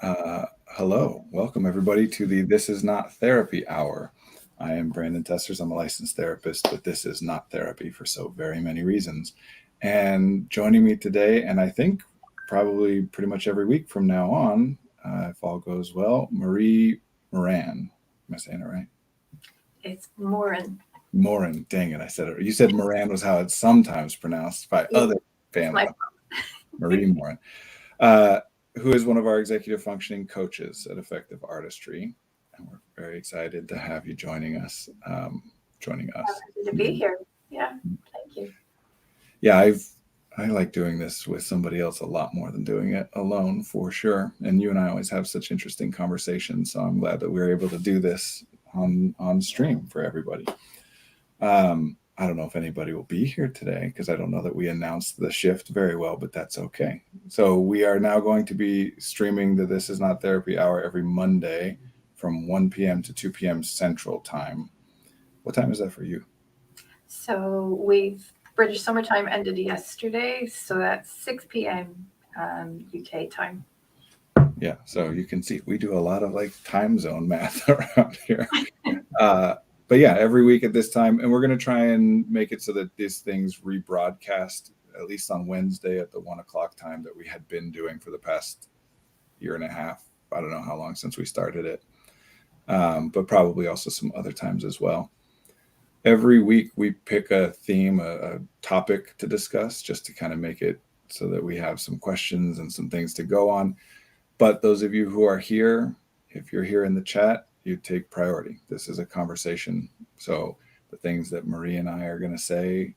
Hello, welcome everybody to the This Is Not Therapy Hour. I am Brandon Testers. I'm a licensed therapist, but this is not therapy for so very many reasons. And joining me today, and I think probably pretty much every week from now on, if all goes well, Marie Moran. Am I saying it right? It's Morin. Moran. Dang it, I said it. You said Moran was how it's sometimes pronounced by Yeah, other it's family. my Marie Moran. Uh, who is one of our executive functioning coaches at Effective Artistry. And we're very excited to have you joining us. pleasure to be here. Yeah, thank you. Yeah, I like doing this with somebody else a lot more than doing it alone, for sure. And you and I always have such interesting conversations, so I'm glad that we're able to do this on stream for everybody. I don't know if anybody will be here today because I don't know that we announced the shift very well, but that's okay. So we are now going to be streaming the This Is Not Therapy Hour every Monday from 1 p.m. to 2 p.m. Central Time. What time is that for you? So we've British summertime ended yesterday, so that's 6 p.m. UK time. Yeah, so you can see we do a lot of like time zone math around here. Uh, but yeah, every week at this time, and we're going to try and make it so that these things rebroadcast at least on Wednesday at the 1 o'clock time that we had been doing for the past year and a half. I don't know how long since we started it, but probably also some other times as well. Every week we pick a theme, a topic to discuss, just to kind of make it so that we have some questions and some things to go on. But those of you who are here, if you're here in the chat, you take priority. This is a conversation. So the things that Marie and I are going to say,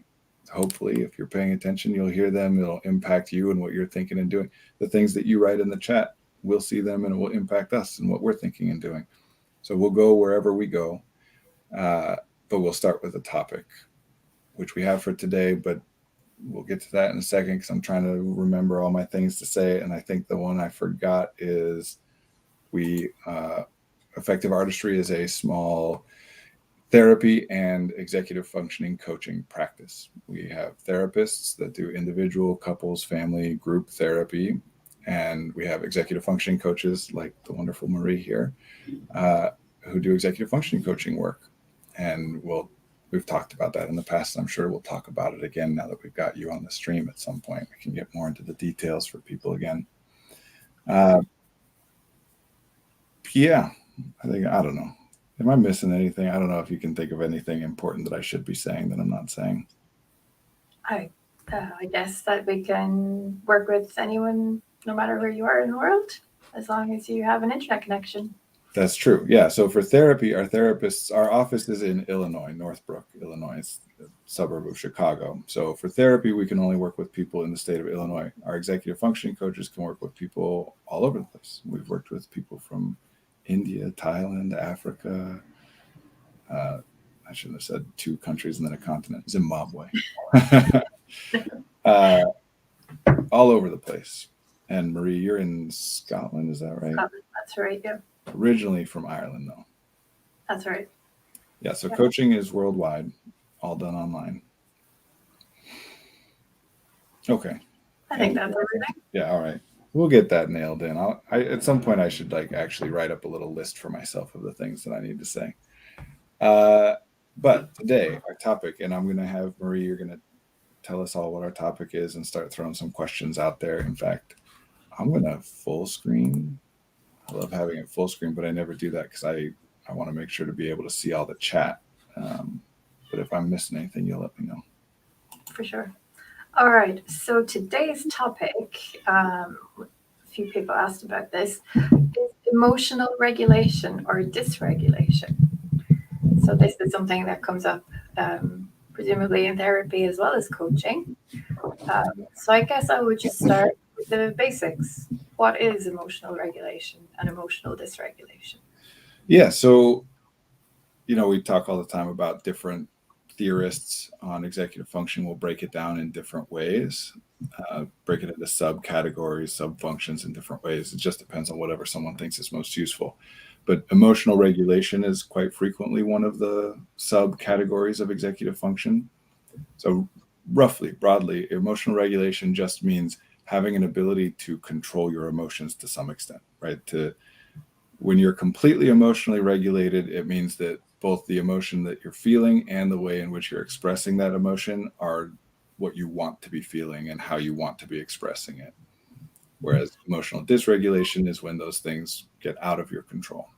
hopefully, if you're paying attention, you'll hear them. It'll impact you and what you're thinking and doing. The things that you write in the chat, we'll see them and it will impact us and what we're thinking and doing. So we'll go wherever we go. But we'll start with a topic, which we have for today, but we'll get to that in a second because I'm trying to remember all my things to say. And I think the one I forgot is we Effective Artistry is a small therapy and executive functioning coaching practice. We have therapists that do individual, couples, family, group therapy, and we have executive functioning coaches like the wonderful Marie here, uh, who do executive functioning coaching work. And we've talked about that in the past. I'm sure we'll talk about it again now that we've got you on the stream at some point. We can get more into the details for people again. Uh, yeah, I don't know. Am I missing anything? I don't know if you can think of anything important that I should be saying that I'm not saying. I, I guess that we can work with anyone, no matter where you are in the world, as long as you have an internet connection. That's true. Yeah. So for therapy, our office is in Illinois, Northbrook, Illinois, it's a suburb of Chicago. So for therapy, we can only work with people in the state of Illinois. Our executive functioning coaches can work with people all over the place. We've worked with people from India, Thailand, Africa. I shouldn't have said two countries and then a continent, Zimbabwe. uh, all over the place. And Marie, you're in Scotland, is that right? That's right. Yeah, Originally from Ireland, though. that's right. Yeah, so Yeah. coaching is worldwide, all done online. Okay. I think that's everything. Yeah, all right. We'll get that nailed in. At some point I should like actually write up a little list for myself of the things that I need to say. Uh, but today our topic, and I'm gonna have Marie, you're gonna tell us all what our topic is and start throwing some questions out there. In fact, I'm gonna full screen. I love having it full screen, but I never do that because I want to make sure to be able to see all the chat. But if I'm missing anything, you'll let me know. For sure. All right. So today's topic, a few people asked about this, is emotional regulation or dysregulation. So this is something that comes up presumably in therapy as well as coaching. So I guess I would just start with the basics. What is emotional regulation and emotional dysregulation? Yeah, so we talk all the time about different theorists on executive function will break it down in different ways, break it into subcategories, subfunctions in different ways. It just depends on whatever someone thinks is most useful. But emotional regulation is quite frequently one of the subcategories of executive function. So roughly, broadly, emotional regulation just means having an ability to control your emotions to some extent, right? When you're completely emotionally regulated, it means that both the emotion that you're feeling and the way in which you're expressing that emotion are what you want to be feeling and how you want to be expressing it. Whereas emotional dysregulation is when those things get out of your control.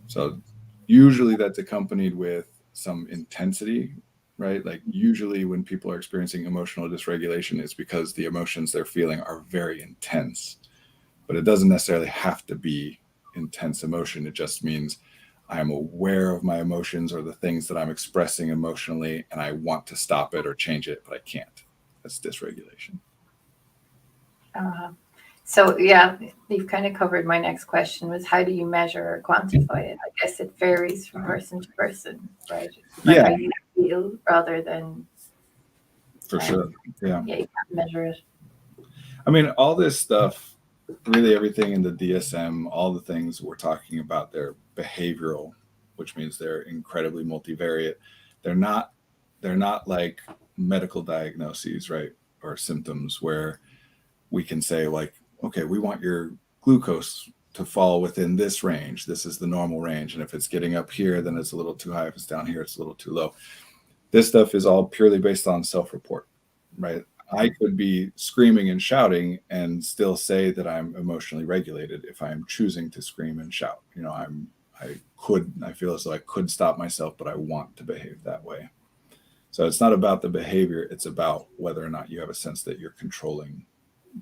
So usually that's accompanied with some intensity, right? Like usually when people are experiencing emotional dysregulation, it's because the emotions they're feeling are very intense. But it doesn't necessarily have to be intense emotion. It just means I'm aware of my emotions or the things that I'm expressing emotionally, and I want to stop it or change it, but I can't. That's dysregulation. So yeah, you've kind of covered my next question, was how do you measure or quantify it? I guess it varies from person to person, right? Like Yeah, how you feel rather than for sure. Yeah. you can't measure it. I mean, all this stuff, really everything in the DSM, all the things we're talking about, they're behavioral, which means they're incredibly multivariate. They're not like medical diagnoses, right? Or symptoms where we can say like, okay, we want your glucose to fall within this range. This is the normal range. And if it's getting up here, then it's a little too high. If it's down here, it's a little too low. This stuff is all purely based on self-report, right? I could be screaming and shouting and still say that I'm emotionally regulated if I'm choosing to scream and shout. You know, I feel as though I could stop myself, but I want to behave that way. So it's not about the behavior, it's about whether or not you have a sense that you're controlling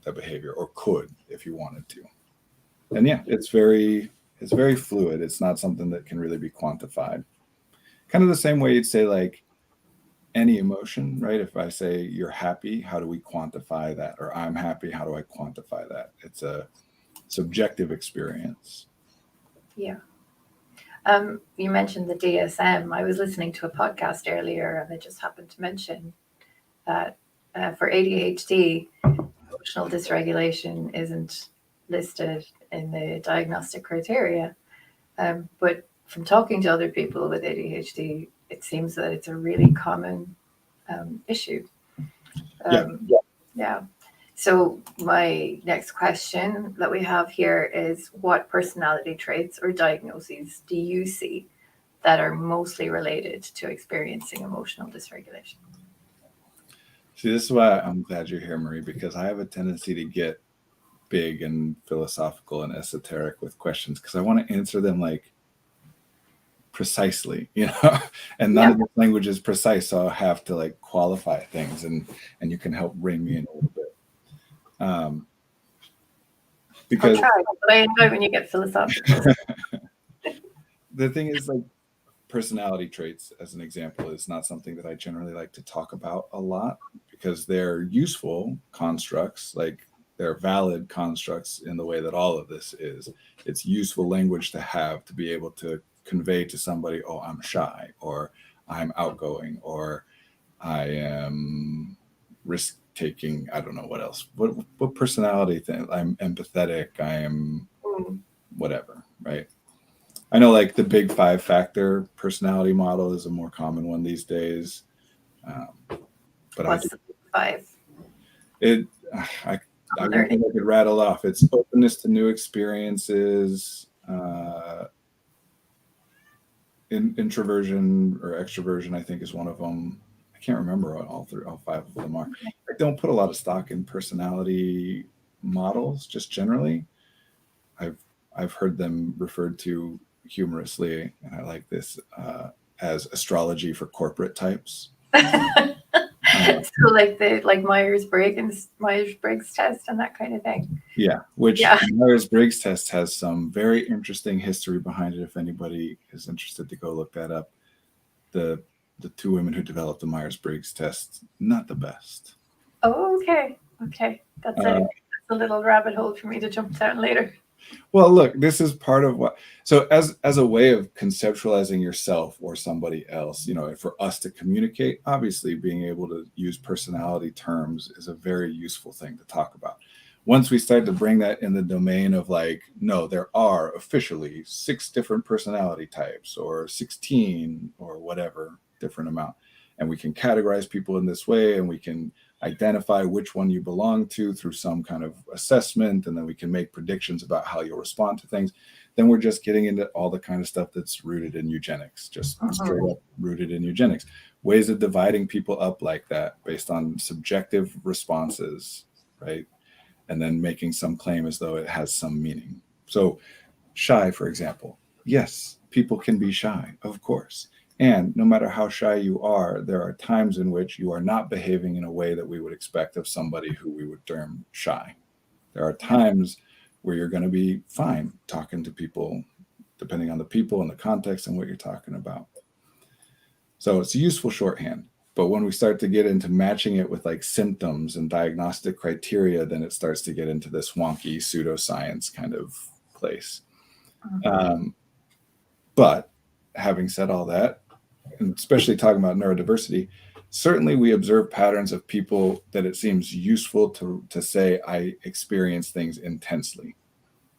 the behavior, or could if you wanted to. And yeah, it's very fluid. It's not something that can really be quantified. Kind of the same way you'd say like any emotion, right? If I say you're happy, how do we quantify that? Or I'm happy, how do I quantify that? It's a subjective experience. Yeah. You mentioned the DSM. I was listening to a podcast earlier, and it just happened to mention that for ADHD, emotional dysregulation isn't listed in the diagnostic criteria. But from talking to other people with ADHD, it seems that it's a really common issue. Yeah. So my next question that we have here is, what personality traits or diagnoses do you see that are mostly related to experiencing emotional dysregulation? See, this is why I'm glad you're here, Marie, because I have a tendency to get big and philosophical and esoteric with questions because I want to answer them like precisely, you know, and none of the language is precise. So I have to like qualify things, and you can help bring me in a little bit. Because I'll try, but I enjoy when you get philosophical. The thing is, like, personality traits, as an example, is not something that I generally like to talk about a lot because they're useful constructs, like they're valid constructs in the way that all of this is. It's useful language to have to be able to convey to somebody, oh, I'm shy, or I'm outgoing, or I am risk taking. I don't know what else. What personality thing? I'm empathetic. I am whatever, right? I know like the big 5-factor personality model is a more common one these days. But What's the 5? I don't think I could rattle off. It's openness to new experiences, introversion or extroversion, I think, is one of them. I can't remember what all 5 of them are. I don't put a lot of stock in personality models, just generally. I've heard them referred to humorously, and I like this, as astrology for corporate types. So like Myers-Briggs test and that kind of thing. Yeah, Myers-Briggs test has some very interesting history behind it. If anybody is interested to go look that up, the 2 women who developed the Myers-Briggs test, not the best. Oh, okay. That's a little rabbit hole for me to jump down later. Well, look, this is part of what. So as a way of conceptualizing yourself or somebody else, you know, for us to communicate, obviously being able to use personality terms is a very useful thing to talk about. Once we start to bring that in the domain of like, no, there are officially 6 different personality types, or 16, or whatever different amount, and we can categorize people in this way, and we can identify which one you belong to through some kind of assessment, and then we can make predictions about how you'll respond to things, then we're just getting into all the kind of stuff that's rooted in eugenics, just straight up rooted in eugenics. Ways of dividing people up like that based on subjective responses, right? And then making some claim as though it has some meaning. So shy, for example. Yes, people can be shy, of course. And no matter how shy you are, there are times in which you are not behaving in a way that we would expect of somebody who we would term shy. There are times where you're going to be fine talking to people, depending on the people and the context and what you're talking about. So it's a useful shorthand. But when we start to get into matching it with like symptoms and diagnostic criteria, then it starts to get into this wonky pseudoscience kind of place. But having said all that, and especially talking about neurodiversity, certainly we observe patterns of people that it seems useful to say, I experience things intensely,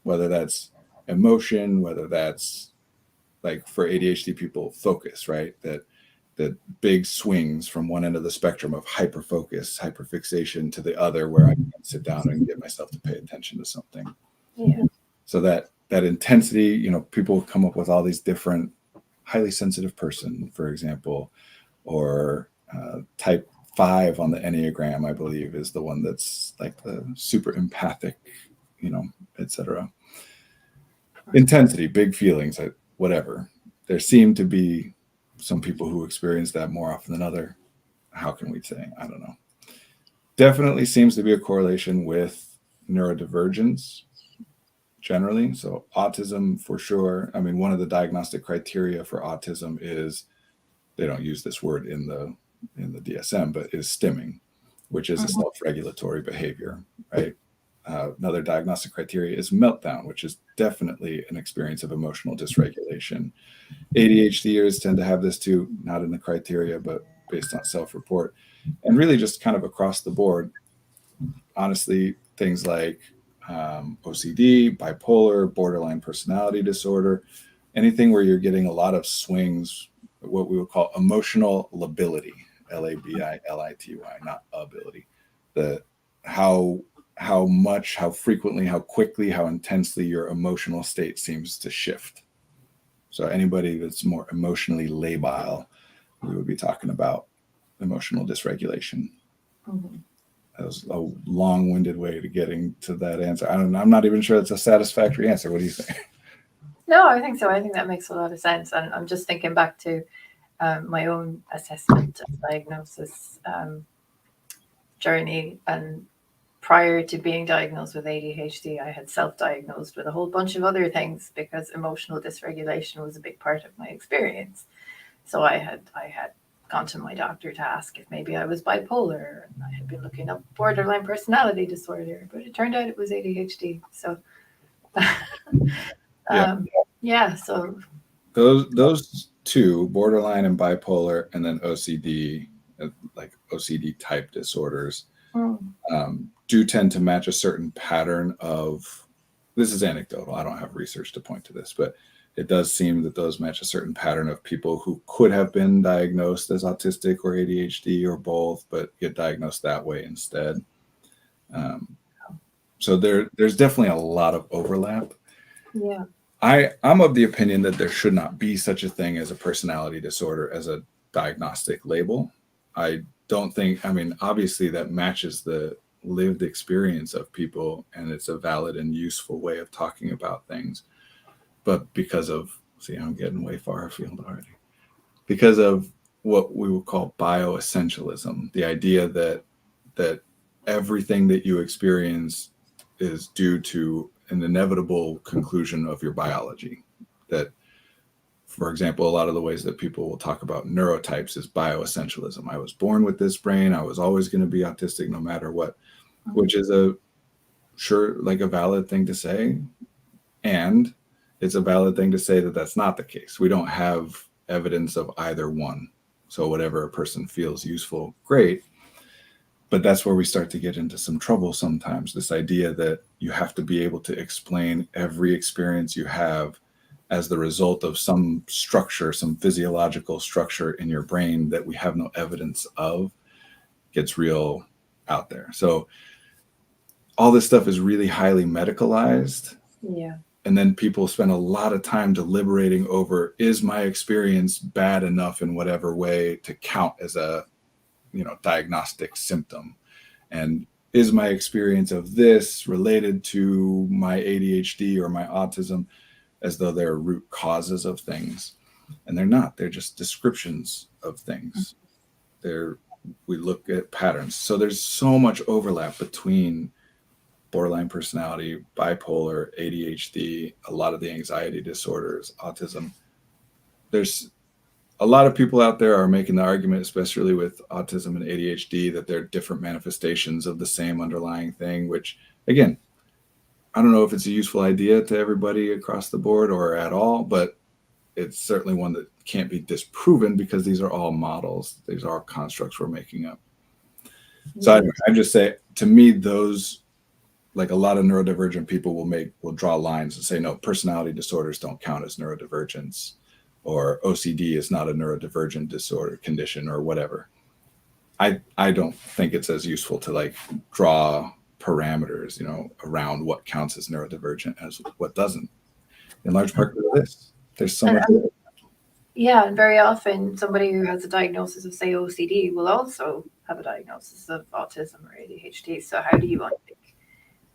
whether that's emotion, whether that's like for ADHD people, focus, right? That big swings from one end of the spectrum of hyperfocus, hyperfixation to the other, where I can sit down and get myself to pay attention to something. Yeah. So that intensity, you know, people come up with all these different highly sensitive person, for example, or type 5 on the Enneagram, I believe, is the one that's like the super empathic, you know, etc. Intensity, big feelings, whatever. There seem to be some people who experience that more often than other. How can we say? I don't know. Definitely seems to be a correlation with neurodivergence generally. So autism for sure. I mean, one of the diagnostic criteria for autism is, they don't use this word in the DSM, but is stimming, which is a self-regulatory behavior, right? Another diagnostic criteria is meltdown, which is definitely an experience of emotional dysregulation. ADHDers tend to have this too, not in the criteria, but based on self-report. And really just kind of across the board, honestly, things like OCD, bipolar, borderline personality disorder, anything where you're getting a lot of swings, what we would call emotional lability, Lability, not ability. How much, how frequently, how quickly, how intensely your emotional state seems to shift. So anybody that's more emotionally labile, we would be talking about emotional dysregulation. That was a long-winded way to getting to that answer. I'm not even sure it's a satisfactory answer. What do you think? No, I think so. I think that makes a lot of sense. And I'm just thinking back to my own assessment and diagnosis journey. And prior to being diagnosed with ADHD, I had self-diagnosed with a whole bunch of other things because emotional dysregulation was a big part of my experience. So I had gone to my doctor to ask if maybe I was bipolar, and I had been looking up borderline personality disorder, but it turned out it was ADHD. So so those two, borderline and bipolar, and then OCD, like OCD type disorders, do tend to match a certain pattern of, this is anecdotal, I don't have research to point to this, but it does seem that those match a certain pattern of people who could have been diagnosed as autistic or ADHD or both, but get diagnosed that way instead. So there's definitely a lot of overlap. Yeah. I'm of the opinion that there should not be such a thing as a personality disorder as a diagnostic label. I don't think, I mean, obviously that matches the lived experience of people, and it's a valid and useful way of talking about things. But because of, see, I'm getting way far afield already. Because of what we would call bioessentialism, the idea that everything that you experience is due to an inevitable conclusion of your biology. That, for example, a lot of the ways that people will talk about neurotypes is bioessentialism. I was born with this brain. I was always going to be autistic no matter what, which is a valid thing to say. And it's a valid thing to say that that's not the case. We don't have evidence of either one. So whatever a person feels useful, great. But that's where we start to get into some trouble sometimes. This idea that you have to be able to explain every experience you have as the result of some structure, some physiological structure in your brain that we have no evidence of, gets real out there. So all this stuff is really highly medicalized. Yeah. And then people spend a lot of time deliberating over, is my experience bad enough in whatever way to count as a, diagnostic symptom? And is my experience of this related to my ADHD or my autism, as though they're root causes of things? And they're not. They're just descriptions of things. We look at patterns. So there's so much overlap between borderline personality, bipolar, ADHD, a lot of the anxiety disorders, autism. There's a lot of people out there are making the argument, especially with autism and ADHD, that they're different manifestations of the same underlying thing, which, again, I don't know if it's a useful idea to everybody across the board or at all, but it's certainly one that can't be disproven because these are all models. These are all constructs we're making up. So I just say, to me, those, like a lot of neurodivergent people will draw lines and say, no, personality disorders don't count as neurodivergence, or OCD is not a neurodivergent disorder condition, or whatever. I don't think it's as useful to like draw parameters, around what counts as neurodivergent as what doesn't. In large part because of this. There's so much. Yeah, and very often somebody who has a diagnosis of, say, OCD will also have a diagnosis of autism or ADHD. So how do you unpick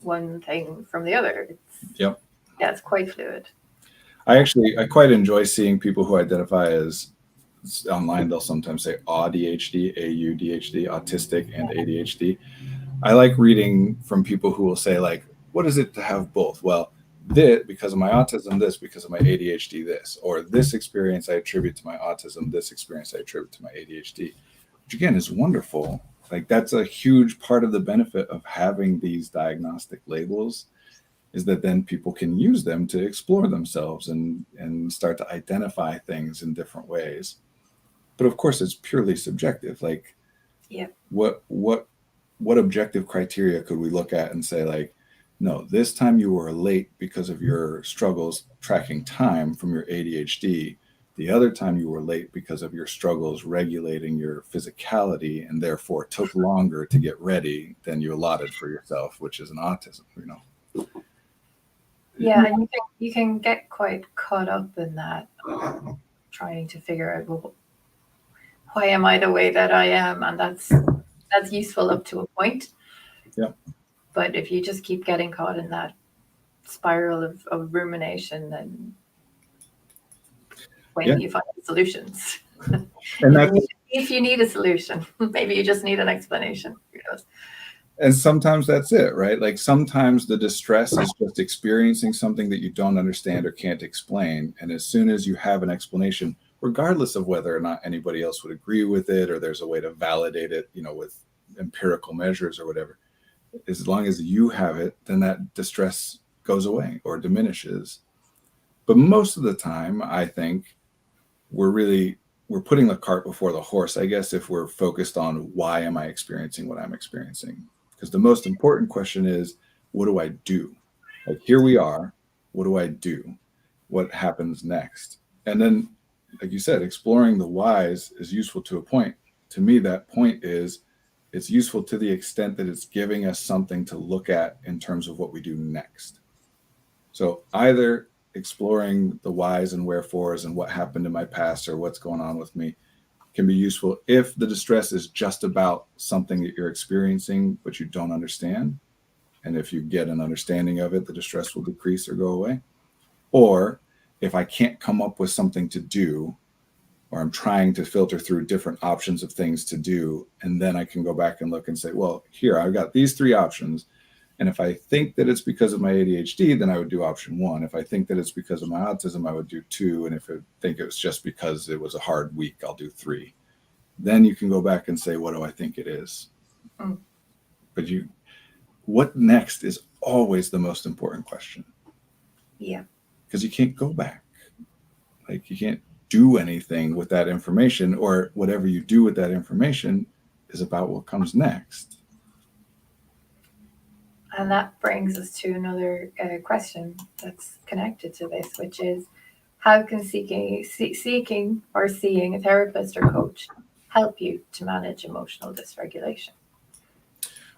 one thing from the other? It's quite fluid. I quite enjoy seeing people who identify as, online they'll sometimes say ADHD, AUDHD, autistic and ADHD. I like reading from people who will say, like, what is it to have both? Well, this because of my autism, this because of my ADHD, this, or this experience I attribute to my autism, this experience I attribute to my ADHD, which again is wonderful. Like, that's a huge part of the benefit of having these diagnostic labels, is that then people can use them to explore themselves and start to identify things in different ways. But of course, it's purely subjective. Like, what objective criteria could we look at and say, like, no, this time you were late because of your struggles tracking time from your ADHD. The other time you were late because of your struggles regulating your physicality, and therefore took longer to get ready than you allotted for yourself, which is an autism, Yeah, and you can get quite caught up in that, trying to figure out, well, why am I the way that I am? And that's useful up to a point. Yeah. But if you just keep getting caught in that spiral of rumination, then when you find solutions, and if you need a solution, maybe you just need an explanation. Who knows? And sometimes that's it, right? Like, sometimes the distress is just experiencing something that you don't understand or can't explain. And as soon as you have an explanation, regardless of whether or not anybody else would agree with it, or there's a way to validate it, with empirical measures or whatever, as long as you have it, then that distress goes away or diminishes. But most of the time, I think we're putting the cart before the horse, I guess, if we're focused on why am I experiencing what I'm experiencing. Because the most important question is, what do I do? Like, here we are. What do I do? What happens next? And then, like you said, exploring the whys is useful to a point. To me, that point is, it's useful to the extent that it's giving us something to look at in terms of what we do next. So either exploring the whys and wherefores and what happened in my past or what's going on with me can be useful if the distress is just about something that you're experiencing but you don't understand. And if you get an understanding of it, the distress will decrease or go away. Or if I can't come up with something to do, or I'm trying to filter through different options of things to do, and then I can go back and look and say, well, here, I've got these 3 options. And if I think that it's because of my ADHD, then I would do option 1. If I think that it's because of my autism, I would do 2. And if I think it was just because it was a hard week, I'll do 3. Then you can go back and say, what do I think it is? But what next is always the most important question. Yeah. Because you can't go back. Like, you can't do anything with that information, or whatever you do with that information is about what comes next. And that brings us to another question that's connected to this, which is, how can seeking or seeing a therapist or coach help you to manage emotional dysregulation?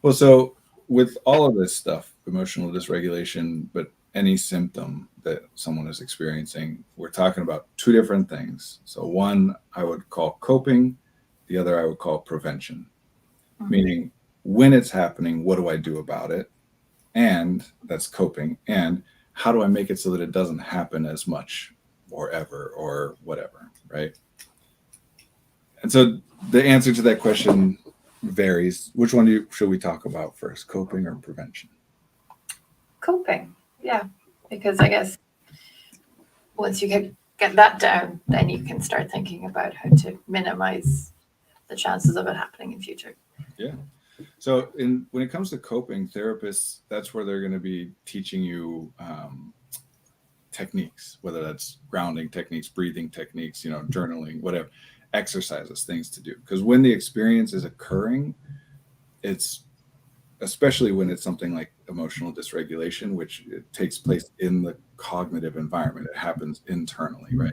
Well, so with all of this stuff, emotional dysregulation, but any symptom that someone is experiencing, we're talking about two different things. So one I would call coping, the other I would call prevention, meaning when it's happening, what do I do about it? And that's coping. And how do I make it so that it doesn't happen as much or ever or whatever, right? And so the answer to that question varies. Which one should we talk about first, coping or prevention? Coping, yeah, because I guess once you get that down, then you can start thinking about how to minimize the chances of it happening in future. Yeah. So when it comes to coping, therapists, that's where they're going to be teaching you techniques, whether that's grounding techniques, breathing techniques, journaling, whatever, exercises, things to do. Because when the experience is occurring, it's especially when it's something like emotional dysregulation, which it takes place in the cognitive environment. It happens internally, right?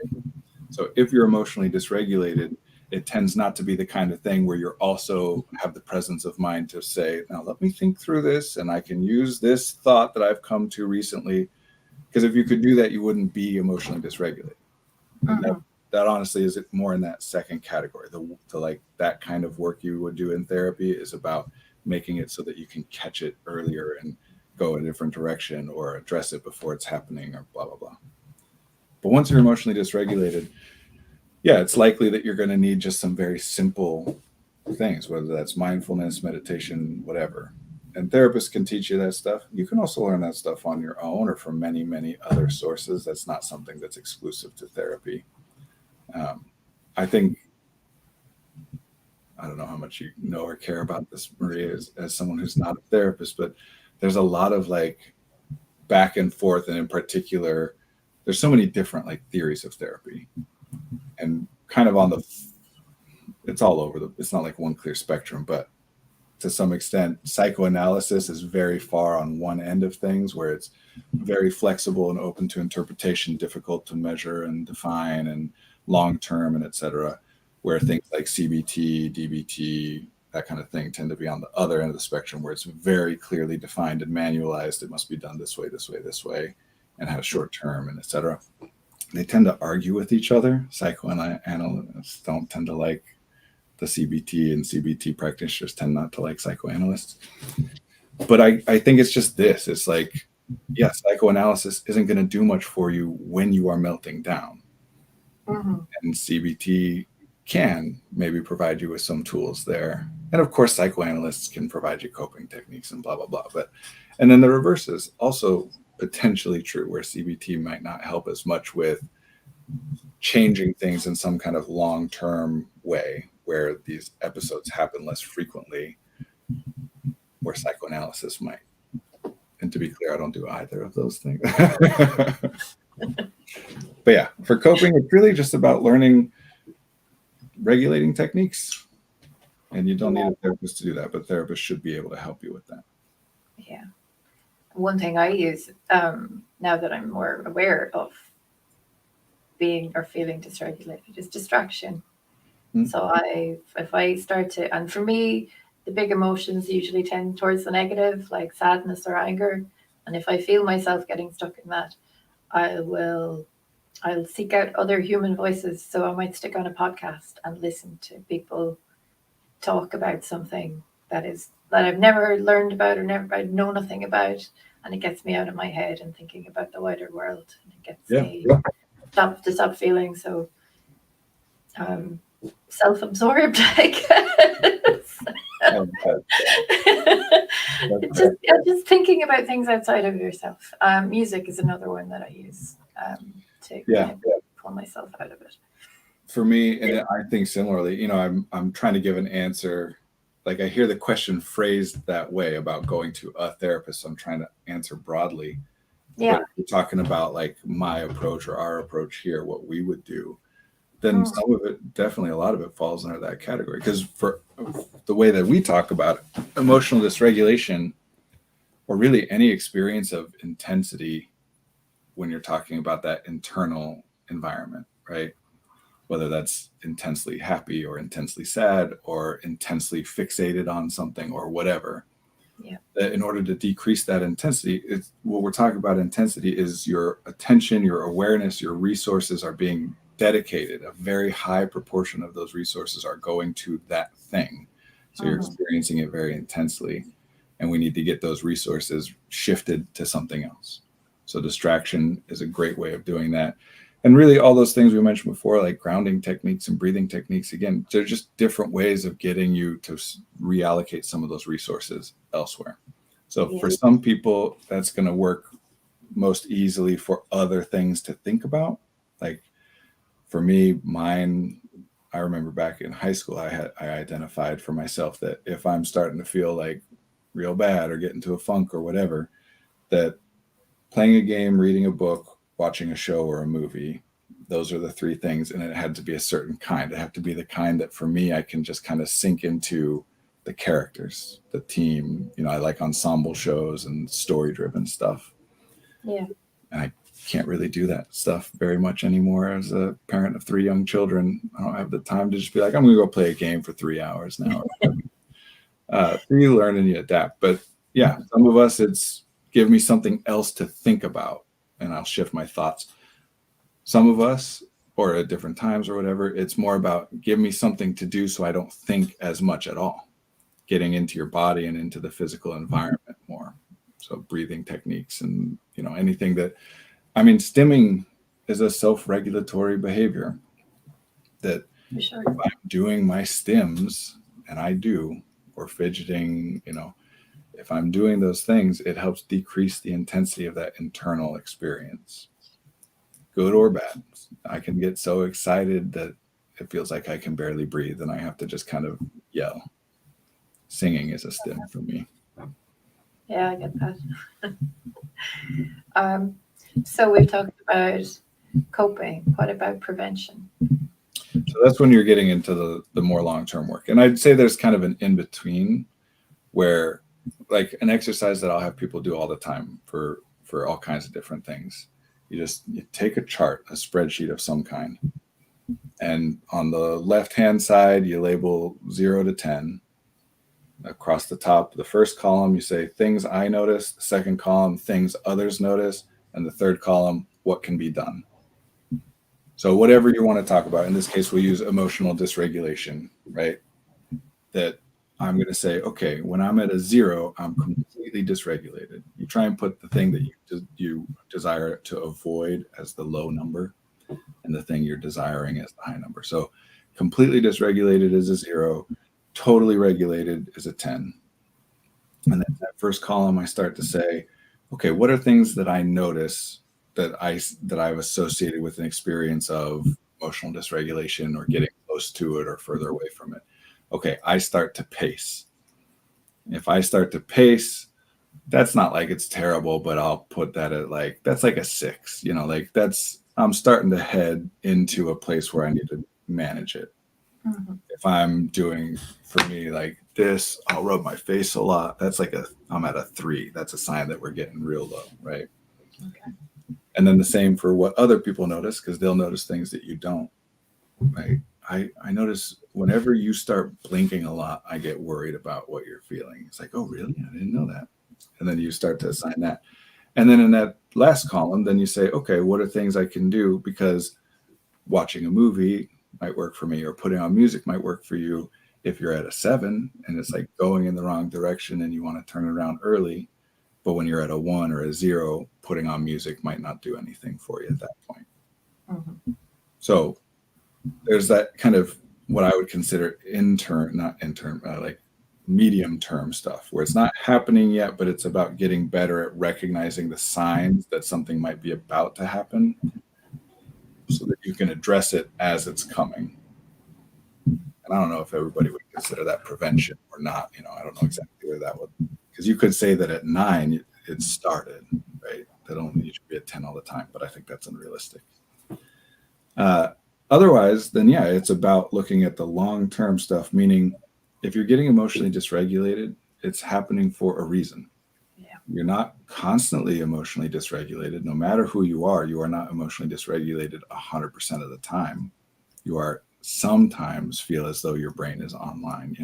So if you're emotionally dysregulated, it tends not to be the kind of thing where you're also have the presence of mind to say, now let me think through this and I can use this thought that I've come to recently. Because if you could do that, you wouldn't be emotionally dysregulated. That honestly is more in that second category. The like that kind of work you would do in therapy is about making it so that you can catch it earlier and go in a different direction or address it before it's happening or blah, blah, blah. But once you're emotionally dysregulated, yeah, it's likely that you're going to need just some very simple things, whether that's mindfulness, meditation, whatever. And therapists can teach you that stuff. You can also learn that stuff on your own or from many, many other sources. That's not something that's exclusive to therapy. I think, I don't know how much you know or care about this, Maria, as someone who's not a therapist, but there's a lot of like back and forth. And in particular, there's so many different like theories of therapy and kind of it's all over it's not like one clear spectrum, but to some extent, psychoanalysis is very far on one end of things where it's very flexible and open to interpretation, difficult to measure and define and long-term and et cetera, where things like CBT, DBT, that kind of thing tend to be on the other end of the spectrum where it's very clearly defined and manualized. It must be done this way, this way, this way, and has short term and et cetera. They tend to argue with each other. Psychoanalysts don't tend to like the CBT, and CBT practitioners tend not to like psychoanalysts. But I think it's just this. It's like, yeah, psychoanalysis isn't going to do much for you when you are melting down. And CBT can maybe provide you with some tools there. And of course, psychoanalysts can provide you coping techniques and blah, blah, blah. And then the reverse is also potentially true, where CBT might not help as much with changing things in some kind of long-term way where these episodes happen less frequently, where psychoanalysis might. And to be clear, I don't do either of those things. But yeah, for coping, it's really just about learning regulating techniques. And you don't need a therapist to do that, but therapists should be able to help you with that. Yeah. One thing I use now that I'm more aware of being or feeling dysregulated is distraction. So if I start to, and for me, the big emotions usually tend towards the negative, like sadness or anger. And if I feel myself getting stuck in that, I'll seek out other human voices. So I might stick on a podcast and listen to people talk about something that I've never learned about or I know nothing about, and it gets me out of my head and thinking about the wider world, and it gets me to stop feeling so self-absorbed, I guess. Just thinking about things outside of yourself. Music is another one that I use to pull myself out of it. For me, and I think similarly, I'm trying to give an answer. Like I hear the question phrased that way about going to a therapist. So I'm trying to answer broadly. Yeah. But if you're talking about like my approach or our approach here, what we would do, then some of it, definitely a lot of it falls under that category. Because for the way that we talk about it, emotional dysregulation, or really any experience of intensity when you're talking about that internal environment, right? Whether that's intensely happy or intensely sad or intensely fixated on something or whatever, Yeah. That in order to decrease that intensity, it's what we're talking about. Intensity is your attention, your awareness, your resources are being dedicated. A very high proportion of those resources are going to that thing. So you're experiencing it very intensely. And we need to get those resources shifted to something else. So distraction is a great way of doing that. And really all those things we mentioned before, like grounding techniques and breathing techniques, again, they're just different ways of getting you to reallocate some of those resources elsewhere. So for some people, that's going to work most easily for other things to think about. Like for me, I remember back in high school, I identified for myself that if I'm starting to feel like real bad or get into a funk or whatever, that playing a game, reading a book, watching a show or a movie, those are the three things. And it had to be a certain kind. It had to be the kind that for me, I can just kind of sink into the characters, the team. I like ensemble shows and story driven stuff. Yeah. And I can't really do that stuff very much anymore as a parent of 3 young children. I don't have the time to just be like, I'm going to go play a game for 3 hours now. You learn and you adapt. But yeah, some of us, it's give me something else to think about and I'll shift my thoughts. Some of us, or at different times or whatever, it's more about give me something to do so I don't think as much at all. Getting into your body and into the physical environment more. So breathing techniques and, anything that, stimming is a self-regulatory behavior that Sure. if I'm doing my stims, and I do, or fidgeting, if I'm doing those things, it helps decrease the intensity of that internal experience. Good or bad. I can get so excited that it feels like I can barely breathe and I have to just kind of yell. Singing is a stim for me. Yeah, I get that. So we've talked about coping. What about prevention? So that's when you're getting into the more long-term work. And I'd say there's kind of an in-between where like an exercise that I'll have people do all the time for all kinds of different things. You take a chart, a spreadsheet of some kind. And on the left-hand side, you label 0 to 10. Across the top, the first column, you say things I notice. The second column, things others notice. And the third column, what can be done. So whatever you want to talk about, in this case, we'll use emotional dysregulation, right? That I'm going to say, okay, when I'm at a 0, I'm completely dysregulated. You try and put the thing that you desire to avoid as the low number and the thing you're desiring as the high number. So completely dysregulated is a 0. Totally regulated is a 10. And then that first column, I start to say, okay, what are things that I notice that I've associated with an experience of emotional dysregulation or getting close to it or further away from it? Okay, I start to pace. If I start to pace, that's not like it's terrible, but I'll put that at that's like a 6, I'm starting to head into a place where I need to manage it. Mm-hmm. If I'm doing, for me, like this, I'll rub my face a lot. That's I'm at a 3. That's a sign that we're getting real low, right? Okay. And then the same for what other people notice, because they'll notice things that you don't, right? I notice whenever you start blinking a lot, I get worried about what you're feeling. It's like, oh, really? I didn't know that. And then you start to assign that. And then in that last column, then you say, okay, what are things I can do? Because watching a movie might work for me, or putting on music might work for you if you're at a 7 and it's like going in the wrong direction and you want to turn it around early. But when you're at a 1 or a 0, putting on music might not do anything for you at that point. Mm-hmm. So there's that kind of what I would consider like medium term stuff where it's not happening yet, but it's about getting better at recognizing the signs that something might be about to happen so that you can address it as it's coming. And I don't know if everybody would consider that prevention or not. I don't know exactly where that would, because you could say that at 9 it started, right? That don't need to be at 10 all the time, but I think that's unrealistic. Otherwise, then yeah, it's about looking at the long-term stuff, meaning if you're getting emotionally dysregulated, it's happening for a reason. Yeah. You're not constantly emotionally dysregulated. No matter who you are not emotionally dysregulated 100% of the time. You are sometimes feel as though your brain is online,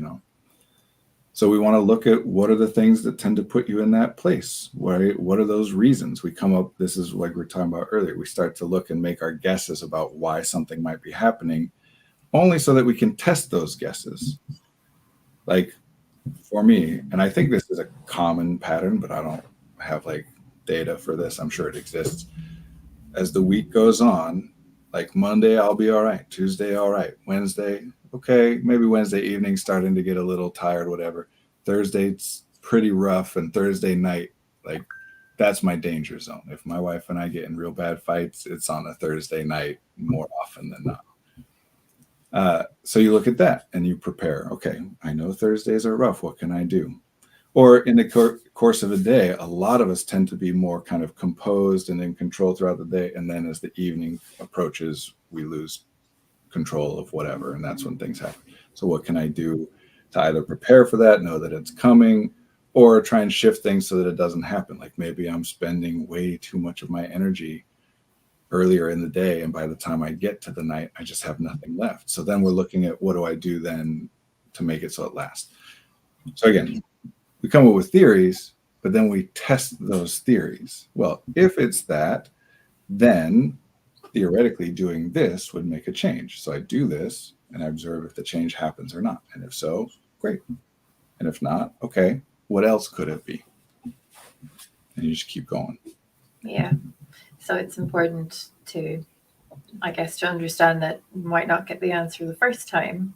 So we want to look at what are the things that tend to put you in that place. What are those reasons? We come up, this is like we were talking about earlier. We start to look and make our guesses about why something might be happening, only so that we can test those guesses. Like for me, and I think this is a common pattern, but I don't have like data for this. I'm sure it exists. As the week goes on, like Monday, I'll be all right. Tuesday, all right. Wednesday, okay. Maybe Wednesday evening, starting to get a little tired, whatever. Thursday, it's pretty rough. And Thursday night, like that's my danger zone. If my wife and I get in real bad fights, it's on a Thursday night more often than not. So you look at that and you prepare. Okay, I know Thursdays are rough. What can I do? Or in the course of a day, a lot of us tend to be more kind of composed and in control throughout the day. And then as the evening approaches, we lose control of whatever. And that's when things happen. So what can I do to either prepare for that, know that it's coming, or try and shift things so that it doesn't happen? Like maybe I'm spending way too much of my energy earlier in the day. And by the time I get to the night, I just have nothing left. So then we're looking at what do I do then to make it so it lasts? So again, we come up with theories, but then we test those theories. Well, if it's that, then theoretically doing this would make a change. So I do this and I observe if the change happens or not. And if so, great. And if not, okay, what else could it be? And you just keep going. Yeah. So it's important to, I guess, to understand that you might not get the answer the first time.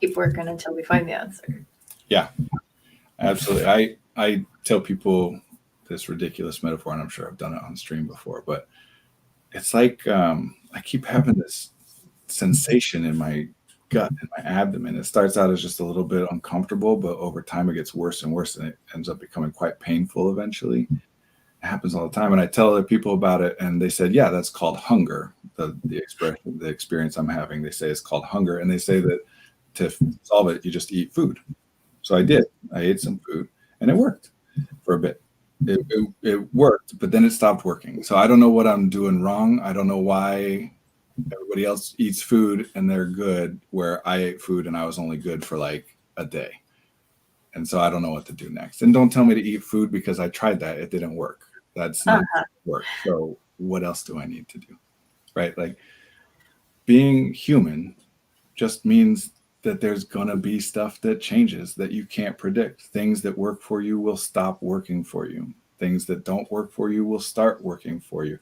Keep working until we find the answer. Yeah. Absolutely. I tell people this ridiculous metaphor, and I'm sure I've done it on stream before, but it's like I keep having this sensation in my gut and my abdomen. It starts out as just a little bit uncomfortable, but over time it gets worse and worse, and it ends up becoming quite painful eventually. It happens all the time. And I tell other people about it, and they said, yeah, that's called hunger. The expression, the experience I'm having, they say is called hunger. And they say that to solve it, you just eat food. So I did. I ate some food and it worked for a bit. It worked, but then it stopped working. So I don't know what I'm doing wrong. I don't know why everybody else eats food and they're good, where I ate food and I was only good for like a day. And so I don't know what to do next. And don't tell me to eat food because I tried that. It didn't work. That's not work. So what else do I need to do? Right? Like being human just means that there's going to be stuff that changes that you can't predict. Things that work for you will stop working for you. Things that don't work for you will start working for you.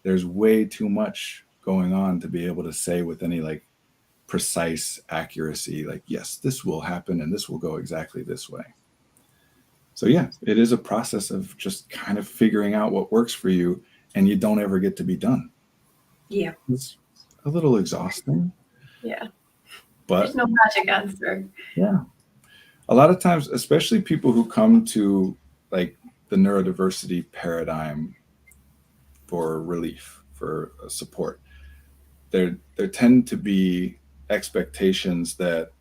There's way too much going on to be able to say with any like precise accuracy, like, yes, this will happen and this will go exactly this way. So yeah, it is a process of just kind of figuring out what works for you, and you don't ever get to be done. Yeah. It's a little exhausting. Yeah. But there's no magic answer. Yeah. A lot of times, especially people who come to like the neurodiversity paradigm for relief, for support, there tend to be expectations that,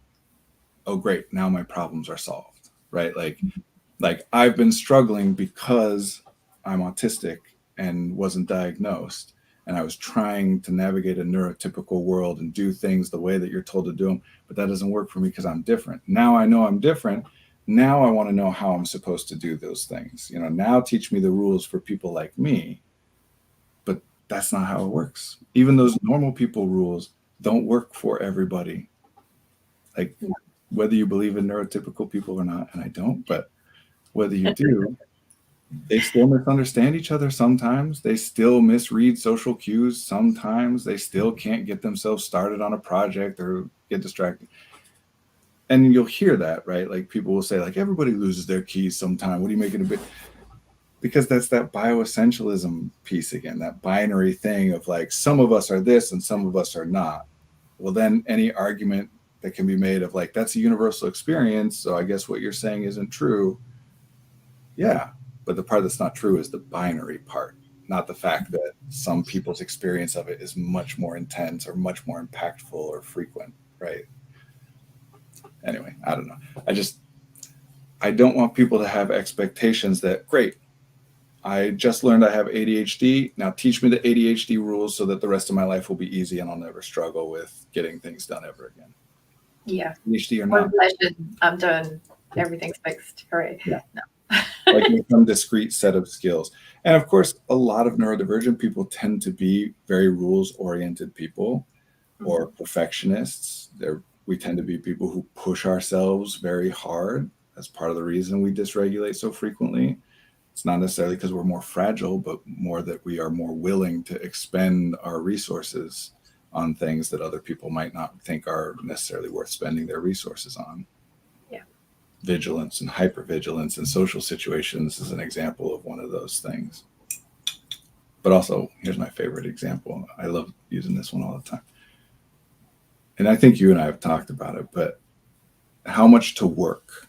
oh, great, now my problems are solved, right? Like I've been struggling because I'm autistic and wasn't diagnosed. And I was trying to navigate a neurotypical world and do things the way that you're told to do them, but that doesn't work for me because I'm different. Now I know I'm different. Now I want to know how I'm supposed to do those things. You know, now teach me the rules for people like me. But that's not how it works. Even those normal people rules don't work for everybody. Like whether you believe in neurotypical people or not, and I don't, but whether you do, they still misunderstand each other sometimes. They still misread social cues sometimes. They still can't get themselves started on a project or get distracted. And you'll hear that, right? Like people will say, like, everybody loses their keys sometime. What are you making a bit? Because that's that bioessentialism piece again, that binary thing of like, some of us are this and some of us are not. Well, then any argument that can be made of like, that's a universal experience, so I guess what you're saying isn't true. Yeah. But the part that's not true is the binary part, not the fact that some people's experience of it is much more intense or much more impactful or frequent, right? Anyway, I don't know. I don't want people to have expectations that, great, I just learned I have ADHD. Now teach me the ADHD rules so that the rest of my life will be easy and I'll never struggle with getting things done ever again. Yeah. ADHD or One not. session, I'm done. everything's fixed. Hooray. Yeah. No. Like some discrete set of skills. And of course, a lot of neurodivergent people tend to be very rules-oriented people or perfectionists. We tend to be people who push ourselves very hard. That's part of the reason we dysregulate so frequently. It's not necessarily because we're more fragile, but more that we are more willing to expend our resources on things that other people might not think are necessarily worth spending their resources on. Yeah. Vigilance and hypervigilance in social situations is an example of one of those things. But also, here's my favorite example. I love using this one all the time. And I think you and I have talked about it, but how much to work.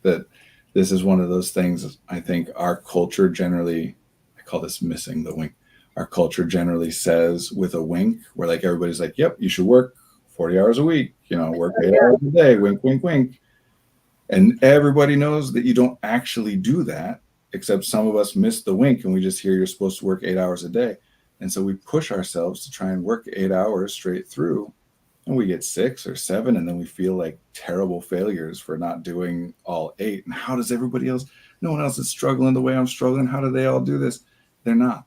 That this is one of those things, I think our culture generally, I call this missing the wink. Our culture generally says with a wink, where like everybody's like, yep, you should work 40 hours a week, work 8 hours a day, wink, wink, wink. And everybody knows that you don't actually do that, except some of us miss the wink and we just hear you're supposed to work 8 hours a day. And so we push ourselves to try and work 8 hours straight through, and we get 6 or 7, and then we feel like terrible failures for not doing all 8. And how does everybody else, no one else is struggling the way I'm struggling. How do they all do this? They're not.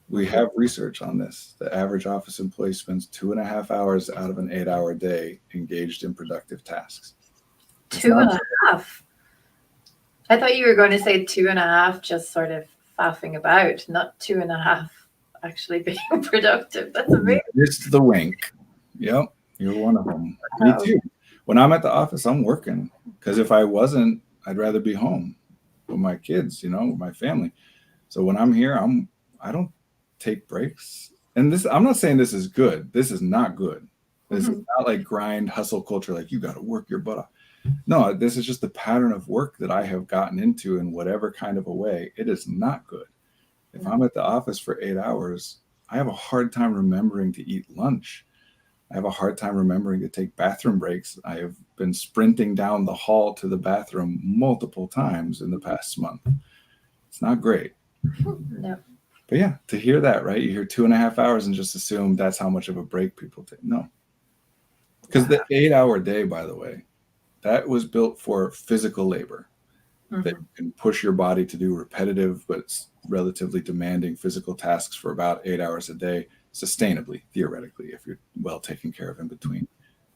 We have research on this. The average office employee spends 2.5 hours out of an 8-hour day engaged in productive tasks. 2.5. I thought you were going to say 2.5 just sort of faffing about, not 2.5 actually being productive. That's amazing. It's the wink. Yep, you're one of them. Me too. When I'm at the office, I'm working, because if I wasn't, I'd rather be home with my kids, with my family. So when I'm here, I don't take breaks. And this, I'm not saying this is good. This is not good. This is not like grind hustle culture, like you got to work your butt off. No, this is just the pattern of work that I have gotten into in whatever kind of a way. It is not good. If I'm at the office for 8 hours, I have a hard time remembering to eat lunch. I have a hard time remembering to take bathroom breaks. I have been sprinting down the hall to the bathroom multiple times in the past month. It's not great. No. But yeah, to hear that, right? You hear 2.5 hours and just assume that's how much of a break people take. No. Because the 8-hour day, by the way, that was built for physical labor. That you can push your body to do repetitive but relatively demanding physical tasks for about 8 hours a day, sustainably, theoretically, if you're well taken care of in between.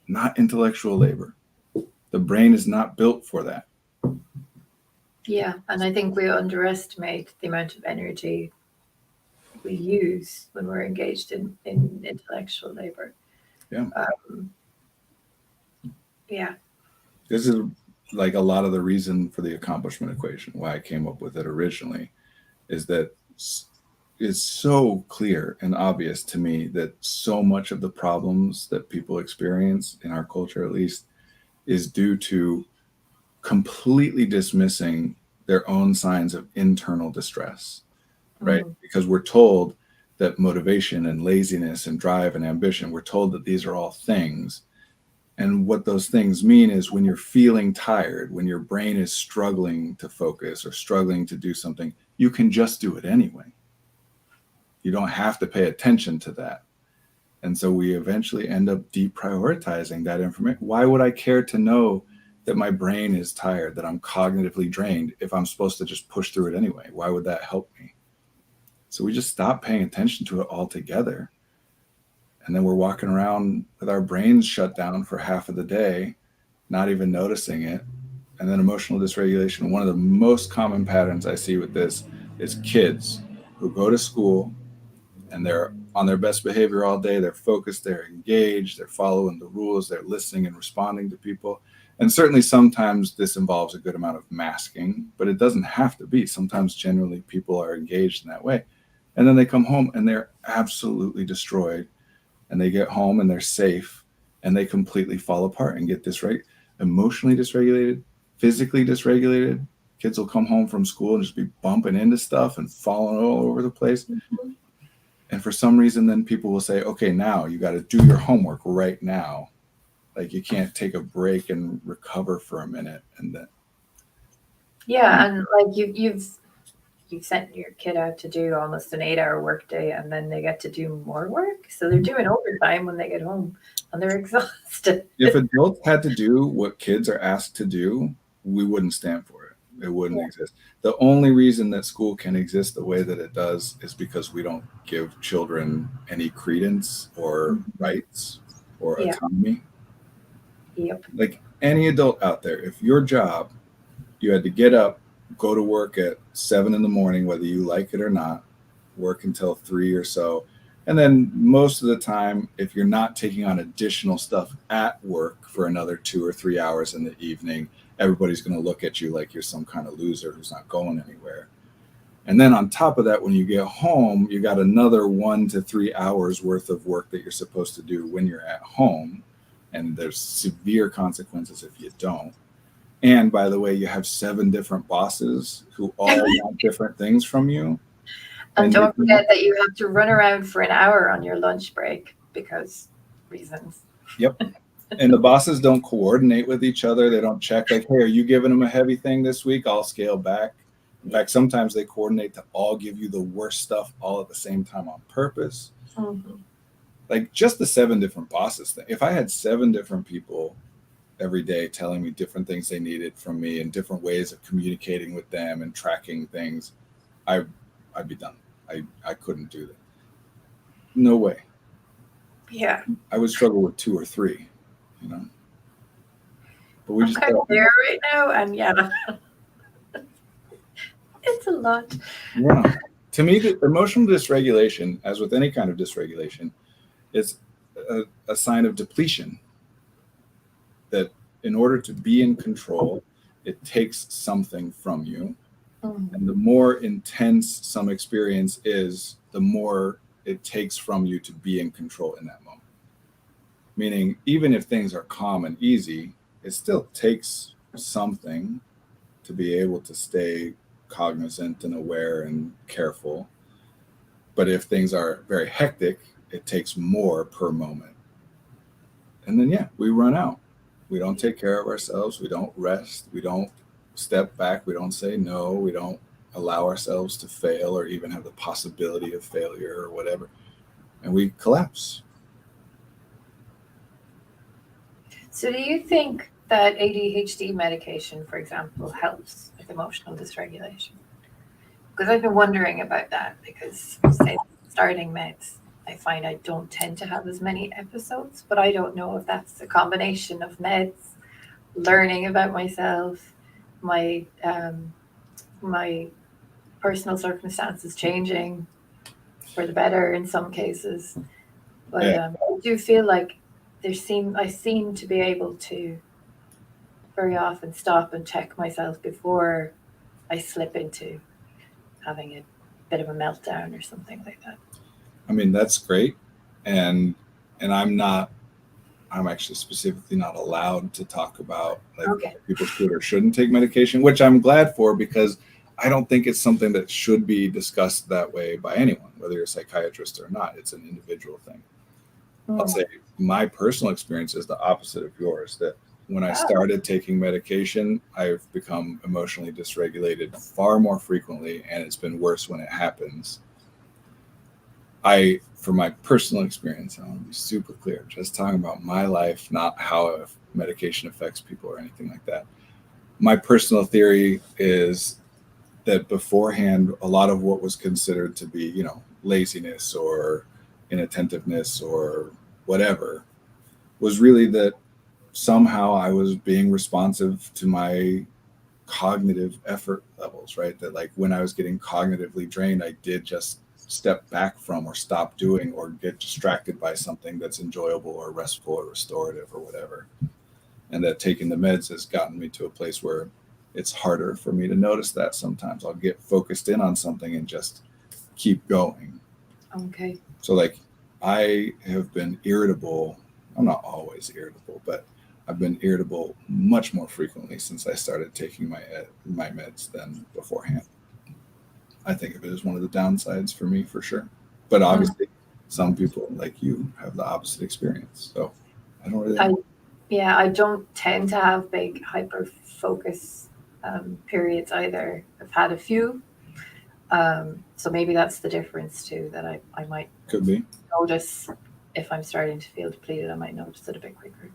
Not intellectual labor. The brain is not built for that. Yeah, and I think we underestimate the amount of energy we use when we're engaged in intellectual labor. Yeah. Yeah. This is like a lot of the reason for the accomplishment equation, why I came up with it originally, is that it's so clear and obvious to me that so much of the problems that people experience in our culture, at least, is due to completely dismissing their own signs of internal distress, right? Because we're told that motivation and laziness and drive and ambition, we're told that these are all things. And what those things mean is when you're feeling tired, when your brain is struggling to focus or struggling to do something, you can just do it anyway. You don't have to pay attention to that. And so we eventually end up deprioritizing that information. Why would I care to know that my brain is tired, that I'm cognitively drained, if I'm supposed to just push through it anyway? Why would that help me? So we just stop paying attention to it altogether. And then we're walking around with our brains shut down for half of the day, not even noticing it. And then emotional dysregulation. One of the most common patterns I see with this is kids who go to school and they're on their best behavior all day. They're focused, they're engaged, they're following the rules, they're listening and responding to people. And certainly sometimes this involves a good amount of masking, but it doesn't have to be. Sometimes generally people are engaged in that way. And then they come home and they're absolutely destroyed. And they get home and they're safe and they completely fall apart and get emotionally dysregulated, physically dysregulated. Kids will come home from school and just be bumping into stuff and falling all over the place. And for some reason, then people will say, okay, now you got to do your homework right now. Like you can't take a break and recover for a minute. And then. Yeah. And like you've you sent your kid out to do almost an 8-hour workday, and then they get to do more work. So they're doing overtime when they get home, and they're exhausted. If adults had to do what kids are asked to do, we wouldn't stand for it. It wouldn't exist. The only reason that school can exist the way that it does is because we don't give children any credence or rights or autonomy. Yep. Like any adult out there, if your job, you had to get up, go to work at 7 a.m, whether you like it or not, work until 3 or so. And then most of the time, if you're not taking on additional stuff at work for another 2 or 3 hours in the evening, everybody's going to look at you like you're some kind of loser who's not going anywhere. And then on top of that, when you get home, you got another 1 to 3 hours worth of work that you're supposed to do when you're at home. And there's severe consequences if you don't. And by the way, you have 7 different bosses who all want different things from you. And don't forget that you have to run around for an hour on your lunch break because reasons. Yep. And the bosses don't coordinate with each other. They don't check like, hey, are you giving them a heavy thing this week? I'll scale back. In fact, sometimes they coordinate to all give you the worst stuff all at the same time on purpose. Mm-hmm. Like just the 7 different bosses thing. If I had 7 different people every day telling me different things they needed from me and different ways of communicating with them and tracking things, I'd be done. I couldn't do that. No way. Yeah. I would struggle with 2 or 3, you know. But we just kind of there right now, and yeah. It's a lot. Yeah. To me, the emotional dysregulation, as with any kind of dysregulation, is a sign of depletion. That in order to be in control, it takes something from you. And the more intense some experience is, the more it takes from you to be in control in that moment. Meaning, even if things are calm and easy, it still takes something to be able to stay cognizant and aware and careful. But if things are very hectic, it takes more per moment. And then, we run out. We don't take care of ourselves. We don't rest. We don't step back. We don't say no. We don't allow ourselves to fail or even have the possibility of failure or whatever. And we collapse. So do you think that ADHD medication, for example, helps with emotional dysregulation? Because I've been wondering about that because, say, starting meds, I find I don't tend to have as many episodes, but I don't know if that's a combination of meds, learning about myself, my personal circumstances changing for the better in some cases. But I do feel like I seem to be able to very often stop and check myself before I slip into having a bit of a meltdown or something like that. I mean, that's great. And I'm actually specifically not allowed to talk about people should or shouldn't take medication, which I'm glad for because I don't think it's something that should be discussed that way by anyone, whether you're a psychiatrist or not. It's an individual thing. I'll say my personal experience is the opposite of yours, that when I started taking medication, I've become emotionally dysregulated far more frequently, and it's been worse when it happens. For my personal experience, I want to be super clear, just talking about my life, not how medication affects people or anything like that. My personal theory is that beforehand, a lot of what was considered to be, laziness or inattentiveness or whatever was really that somehow I was being responsive to my cognitive effort levels, right? That like when I was getting cognitively drained, I did just step back from or stop doing or get distracted by something that's enjoyable or restful or restorative or whatever. And that taking the meds has gotten me to a place where it's harder for me to notice that sometimes. I'll get focused in on something and just keep going. Okay. So like I have been irritable. I'm not always irritable, but I've been irritable much more frequently since I started taking my meds than beforehand. I think of it as one of the downsides for me, for sure. But obviously, some people like you have the opposite experience. So I don't really know. I don't tend to have big hyper focus periods either. I've had a few, So maybe that's the difference too, that I might Could be. notice if I'm starting to feel depleted. I might notice it a bit quicker.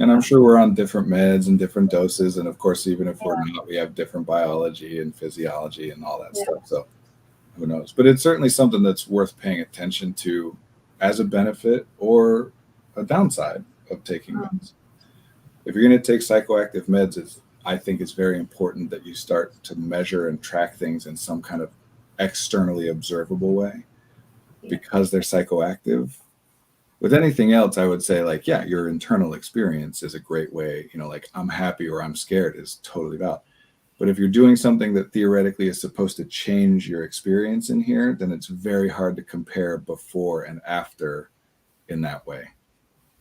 And I'm sure we're on different meds and different doses. And of course, even if we're not, we have different biology and physiology and all that Yeah. stuff. So who knows? But it's certainly something that's worth paying attention to as a benefit or a downside of taking meds. If you're going to take psychoactive meds, I think it's very important that you start to measure and track things in some kind of externally observable way, because they're psychoactive. With anything else, I would say, like, yeah, your internal experience is a great way, like I'm happy or I'm scared is totally valid. But if you're doing something that theoretically is supposed to change your experience in here, then it's very hard to compare before and after in that way.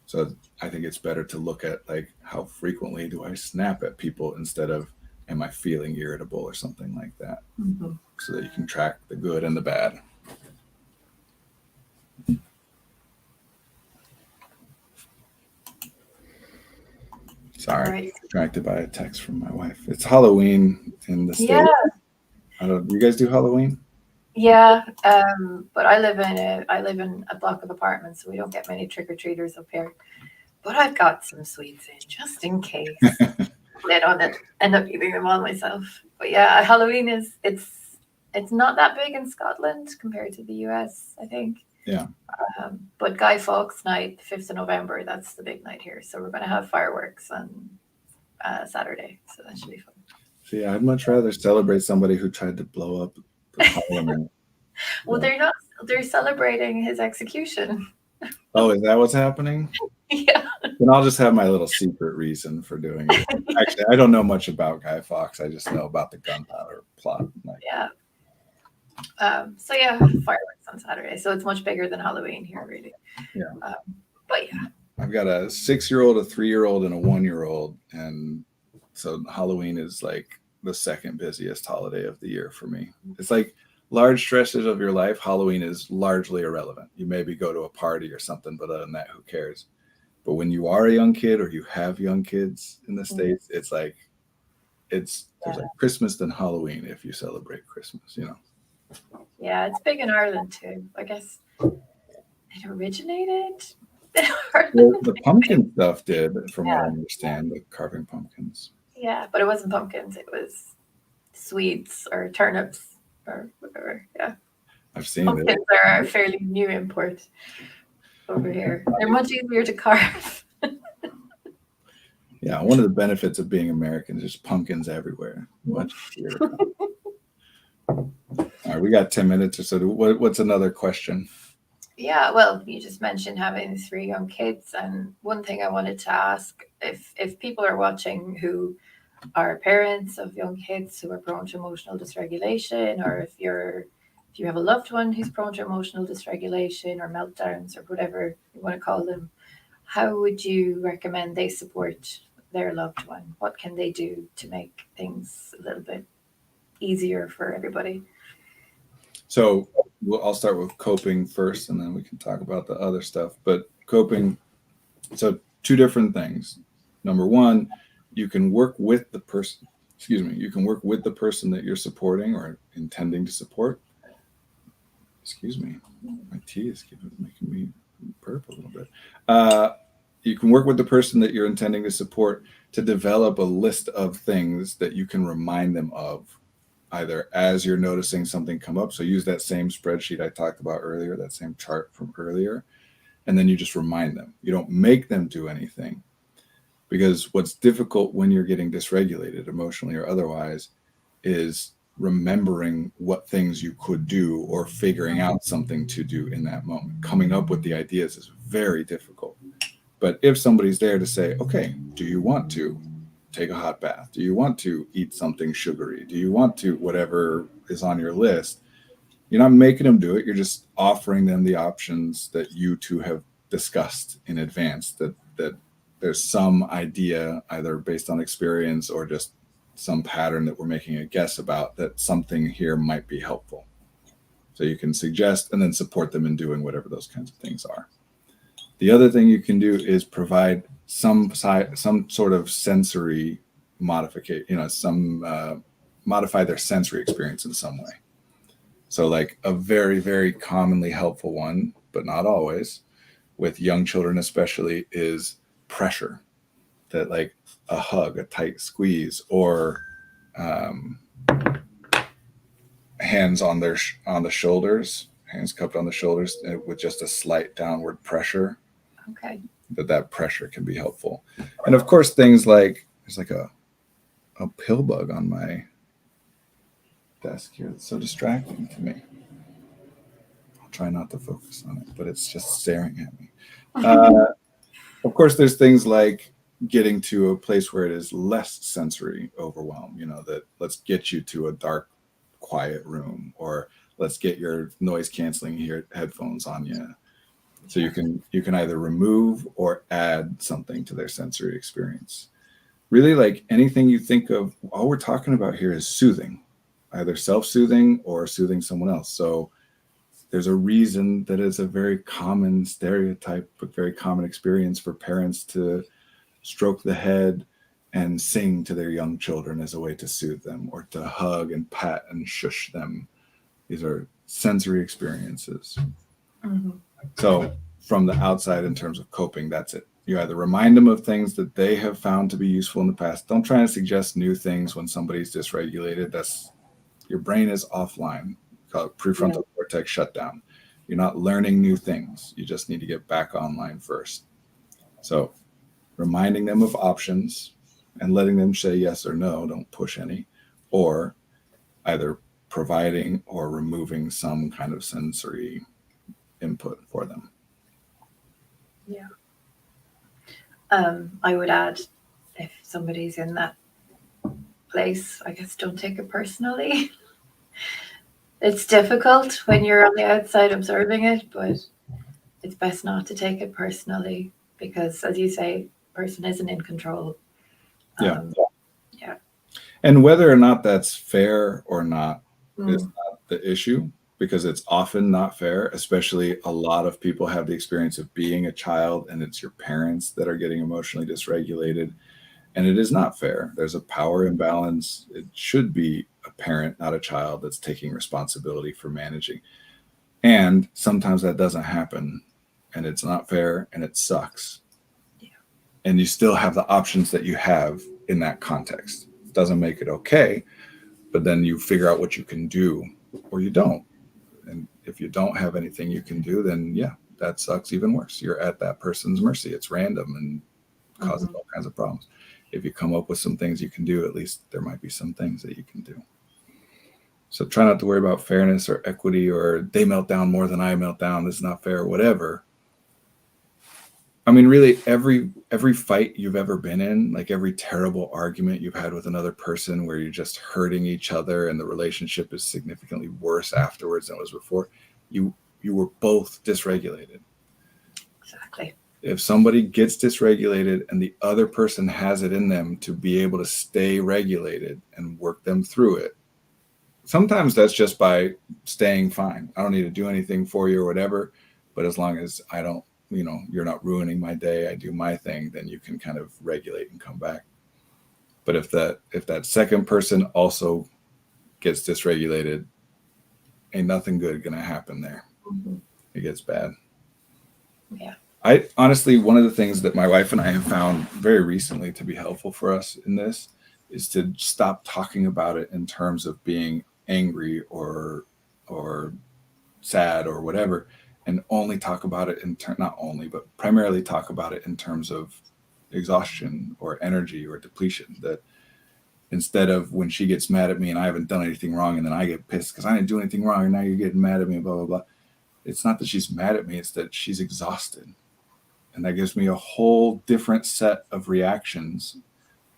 So I think it's better to look at, like, how frequently do I snap at people instead of am I feeling irritable or something like that, so that you can track the good and the bad. Sorry, Right. distracted by a text from my wife. It's Halloween in the States. Yeah. Do you guys do Halloween? Yeah, but I live in a block of apartments, so we don't get many trick or treaters up here. But I've got some sweets in just in case. I don't end up eating them all myself. But yeah, Halloween it's not that big in Scotland compared to the US, I think. Yeah. But Guy Fawkes night, the 5th of November, that's the big night here. So we're going to have fireworks on Saturday. So that should be fun. See, I'd much rather celebrate somebody who tried to blow up the parliament. Well, they're celebrating his execution. Oh, is that what's happening? Yeah. Then I'll just have my little secret reason for doing it. Actually, I don't know much about Guy Fawkes. I just know about the gunpowder plot. Yeah. So yeah, fireworks on Saturday. So it's much bigger than Halloween here, really. Yeah. But yeah. I've got a 6-year-old, a 3-year-old, and a 1-year-old, and so Halloween is like the second busiest holiday of the year for me. It's like large stretches of your life, Halloween is largely irrelevant. You maybe go to a party or something, but other than that, who cares? But when you are a young kid or you have young kids in the States, it's like there's like Christmas than Halloween if you celebrate Christmas, Yeah, it's big in Ireland too. I guess it originated. Well, the pumpkin stuff did, from what I understand, the carving pumpkins. Yeah, but it wasn't pumpkins. It was Swedes or turnips or whatever. Yeah. I've seen pumpkins it. are a fairly new import over here. They're much easier to carve. Yeah, one of the benefits of being American is there's pumpkins everywhere. Much easier. All right, we got 10 minutes or so. What's another question? Yeah, well, you just mentioned having 3 young kids, and one thing I wanted to ask, if people are watching who are parents of young kids who are prone to emotional dysregulation, or if you have a loved one who's prone to emotional dysregulation or meltdowns or whatever you want to call them, how would you recommend they support their loved one? What can they do to make things a little bit easier for everybody? So I'll start with coping first, and then we can talk about the other stuff. But coping, so 2 different things. Number one, you can work with the person. You can work with the person that you're supporting or intending to support. Excuse me, my tea is making me burp a little bit. You can work with the person that you're intending to support to develop a list of things that you can remind them of, either as you're noticing something come up. So use that same spreadsheet I talked about earlier, that same chart from earlier, and then you just remind them. You don't make them do anything, because what's difficult when you're getting dysregulated emotionally or otherwise is remembering what things you could do or figuring out something to do in that moment. Coming up with the ideas is very difficult. But if somebody's there to say, okay, do you want to take a hot bath? Do you want to eat something sugary? Do you want to, whatever is on your list? You're not making them do it. You're just offering them the options that you two have discussed in advance, that there's some idea, either based on experience or just some pattern that we're making a guess about, that something here might be helpful. So you can suggest and then support them in doing whatever those kinds of things are. The other thing you can do is provide some sort of sensory modification, modify their sensory experience in some way. So like a very, very commonly helpful one, but not always, with young children especially, is pressure. That like a hug, a tight squeeze, or um, hands on on the shoulders, hands cupped on the shoulders with just a slight downward pressure. Okay. That pressure can be helpful. And of course, things like there's like a pill bug on my desk here. It's so distracting to me. I'll try not to focus on it, but it's just staring at me. Of course, there's things like getting to a place where it is less sensory overwhelm. That let's get you to a dark, quiet room, or let's get your noise canceling headphones on you. So you can either remove or add something to their sensory experience. Really, like anything you think of, all we're talking about here is soothing, either self-soothing or soothing someone else. So there's a reason that it's a very common stereotype, but very common experience for parents to stroke the head and sing to their young children as a way to soothe them, or to hug and pat and shush them. These are sensory experiences. Mm-hmm. So from the outside, in terms of coping, that's it. You either remind them of things that they have found to be useful in the past. Don't try to suggest new things when somebody's dysregulated. Your brain is offline. Called prefrontal cortex shutdown. You're not learning new things. You just need to get back online first. So reminding them of options and letting them say yes or no, don't push any, or either providing or removing some kind of sensory input for them. Yeah. I would add, if somebody's in that place, I guess don't take it personally. It's difficult when you're on the outside observing it, but it's best not to take it personally because, as you say, person isn't in control. Yeah. Yeah. And whether or not that's fair or not is Mm. not the issue, because it's often not fair. Especially a lot of people have the experience of being a child and it's your parents that are getting emotionally dysregulated. And it is not fair. There's a power imbalance. It should be a parent, not a child, that's taking responsibility for managing. And sometimes that doesn't happen, and it's not fair, and it sucks. Yeah. And you still have the options that you have in that context. It doesn't make it okay, but then you figure out what you can do, or you don't. And if you don't have anything you can do, then yeah, that sucks even worse. You're at that person's mercy. It's random and causes all kinds of problems. If you come up with some things you can do, at least there might be some things that you can do. So try not to worry about fairness or equity, or they melt down more than I melt down, this is not fair, whatever. I mean, really, every fight you've ever been in, like every terrible argument you've had with another person where you're just hurting each other and the relationship is significantly worse afterwards than it was before, you were both dysregulated. Exactly. If somebody gets dysregulated and the other person has it in them to be able to stay regulated and work them through it, sometimes that's just by staying fine. I don't need to do anything for you or whatever, but as long as I don't, you're not ruining my day, I do my thing, then you can kind of regulate and come back. But if that second person also gets dysregulated, ain't nothing good gonna happen there. Mm-hmm. It gets bad. Yeah. I honestly, one of the things that my wife and I have found very recently to be helpful for us in this is to stop talking about it in terms of being angry or sad or whatever, and only talk about it not only, but primarily talk about it in terms of exhaustion or energy or depletion. That instead of when she gets mad at me and I haven't done anything wrong, and then I get pissed because I didn't do anything wrong and now you're getting mad at me, blah, blah, blah. It's not that she's mad at me, it's that she's exhausted. And that gives me a whole different set of reactions,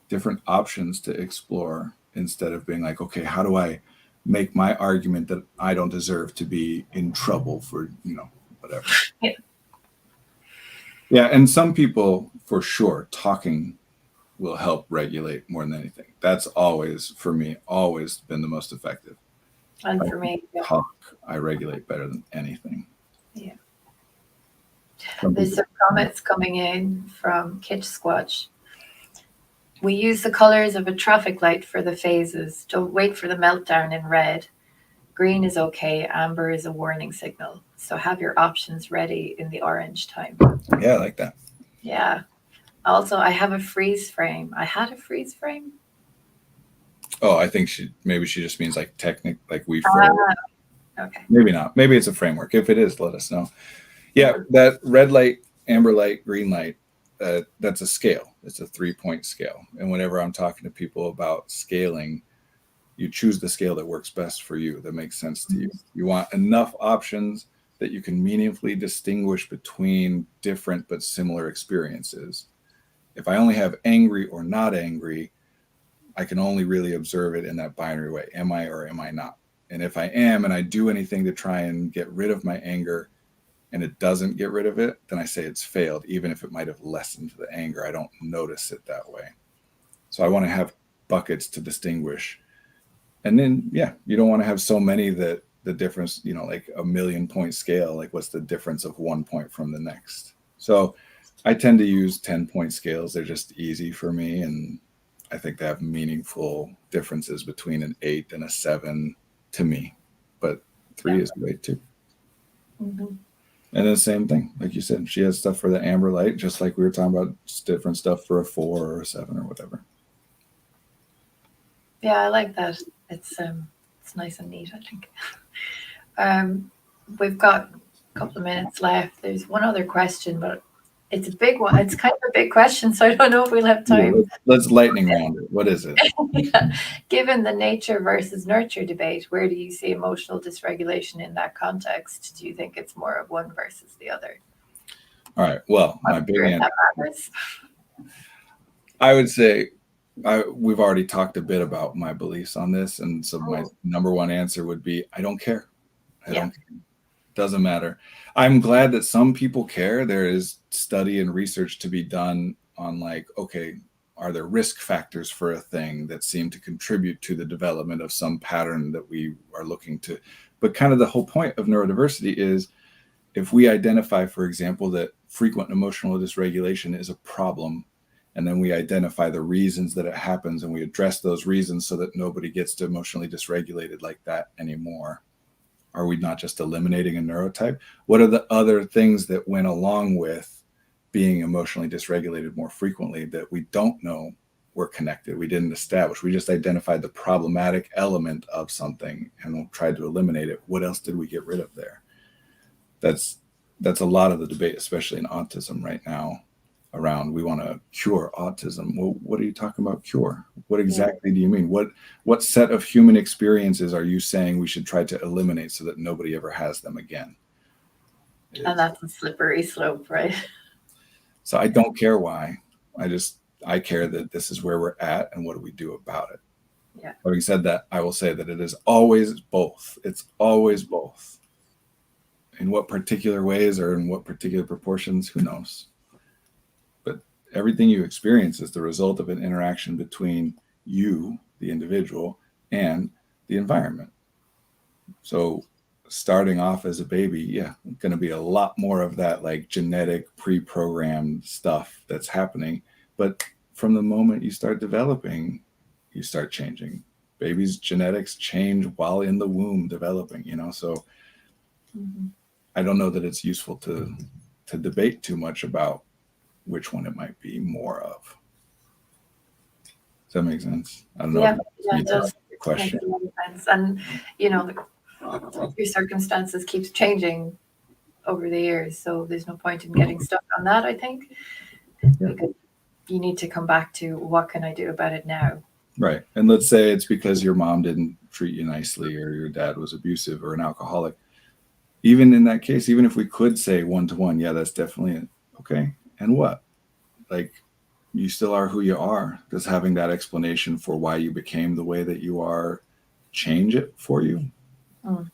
different options to explore, instead of being like, okay, how do I make my argument that I don't deserve to be in trouble for, whatever. Yeah. Yeah. And some people, for sure, talking will help regulate more than anything. That's always, for me, always been the most effective. And for me, Talk, I regulate better than anything. Yeah. There's some comments coming in from Kitch Squatch. We use the colors of a traffic light for the phases. Don't wait for the meltdown in red. Green is okay. Amber is a warning signal. So have your options ready in the orange time. Yeah, I like that. Yeah. Also, I have a freeze frame. I had a freeze frame. Oh, I think maybe she just means like technic, like we froze. Okay. Maybe not. Maybe it's a framework. If it is, let us know. Yeah, that red light, amber light, green light, that's a scale. It's a 3-point scale. And whenever I'm talking to people about scaling, you choose the scale that works best for you, that makes sense to you. You want enough options that you can meaningfully distinguish between different but similar experiences. If I only have angry or not angry, I can only really observe it in that binary way. Am I or am I not? And if I am and I do anything to try and get rid of my anger and it doesn't get rid of it, then I say it's failed, even if it might have lessened the anger. I don't notice it that way. So I want to have buckets to distinguish. And then, yeah, you don't want to have so many that the difference, like a 1,000,000-point scale, like what's the difference of 1 point from the next? So I tend to use 10-point scales. They're just easy for me. And I think they have meaningful differences between an 8 and a 7 to me. But 3 is great too. Mm-hmm. And the same thing, like you said, she has stuff for the amber light, just like we were talking about different stuff for a 4 or a 7 or whatever. Yeah, I like that. It's nice and neat, I think. We've got a couple of minutes left. There's one other question, but it's a big one. It's kind of a big question, so I don't know if we'll have time. Let's lightning round it. What is it? Yeah. Given the nature versus nurture debate, where do you see emotional dysregulation in that context? Do you think it's more of one versus the other? All right. Well, my big answer. Matters. I would say we've already talked a bit about my beliefs on this, and so my number one answer would be I don't care. I don't care. Doesn't matter. I'm glad that some people care. There is study and research to be done on like, okay, are there risk factors for a thing that seem to contribute to the development of some pattern that we are looking to? But kind of the whole point of neurodiversity is if we identify, for example, that frequent emotional dysregulation is a problem, and then we identify the reasons that it happens and we address those reasons so that nobody gets to emotionally dysregulated like that anymore. Are we not just eliminating a neurotype? What are the other things that went along with being emotionally dysregulated more frequently that we don't know were connected? We didn't establish. We just identified the problematic element of something and tried to eliminate it. What else did we get rid of there? That's a lot of the debate, especially in autism right now, around we want to cure autism. Well, what are you talking about cure? What exactly do you mean? What set of human experiences are you saying we should try to eliminate so that nobody ever has them again? And that's a slippery slope, right? So I don't care why. I care that this is where we're at and what do we do about it? Yeah. Having said that, I will say that it is always both. It's always both. In what particular ways or in what particular proportions, who knows? Everything you experience is the result of an interaction between you, the individual, and the environment. So starting off as a baby, going to be a lot more of that like genetic pre-programmed stuff that's happening. But from the moment you start developing, you start changing. Babies' genetics change while in the womb developing, so I don't know that it's useful to debate too much about which one it might be more of. Does that make sense? I don't know. Yeah, it does. Question. And your circumstances keeps changing over the years, so there's no point in getting stuck on that, I think. Because you need to come back to what can I do about it now? Right. And let's say it's because your mom didn't treat you nicely or your dad was abusive or an alcoholic. Even in that case, even if we could say 1-to-1, that's definitely it. Okay. And what? Like, you still are who you are. Does having that explanation for why you became the way that you are change it for you?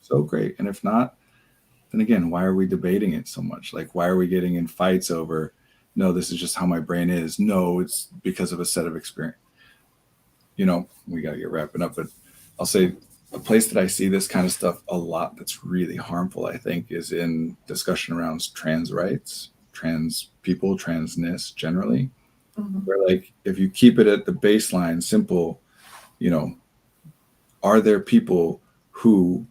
So great. And if not, then again, why are we debating it so much? Like, why are we getting in fights over, no, this is just how my brain is. No, it's because of a set of experience. We got to get wrapping up, but I'll say a place that I see this kind of stuff a lot that's really harmful, I think, is in discussion around trans rights, trans people, transness generally, where like, if you keep it at the baseline, simple, are there people who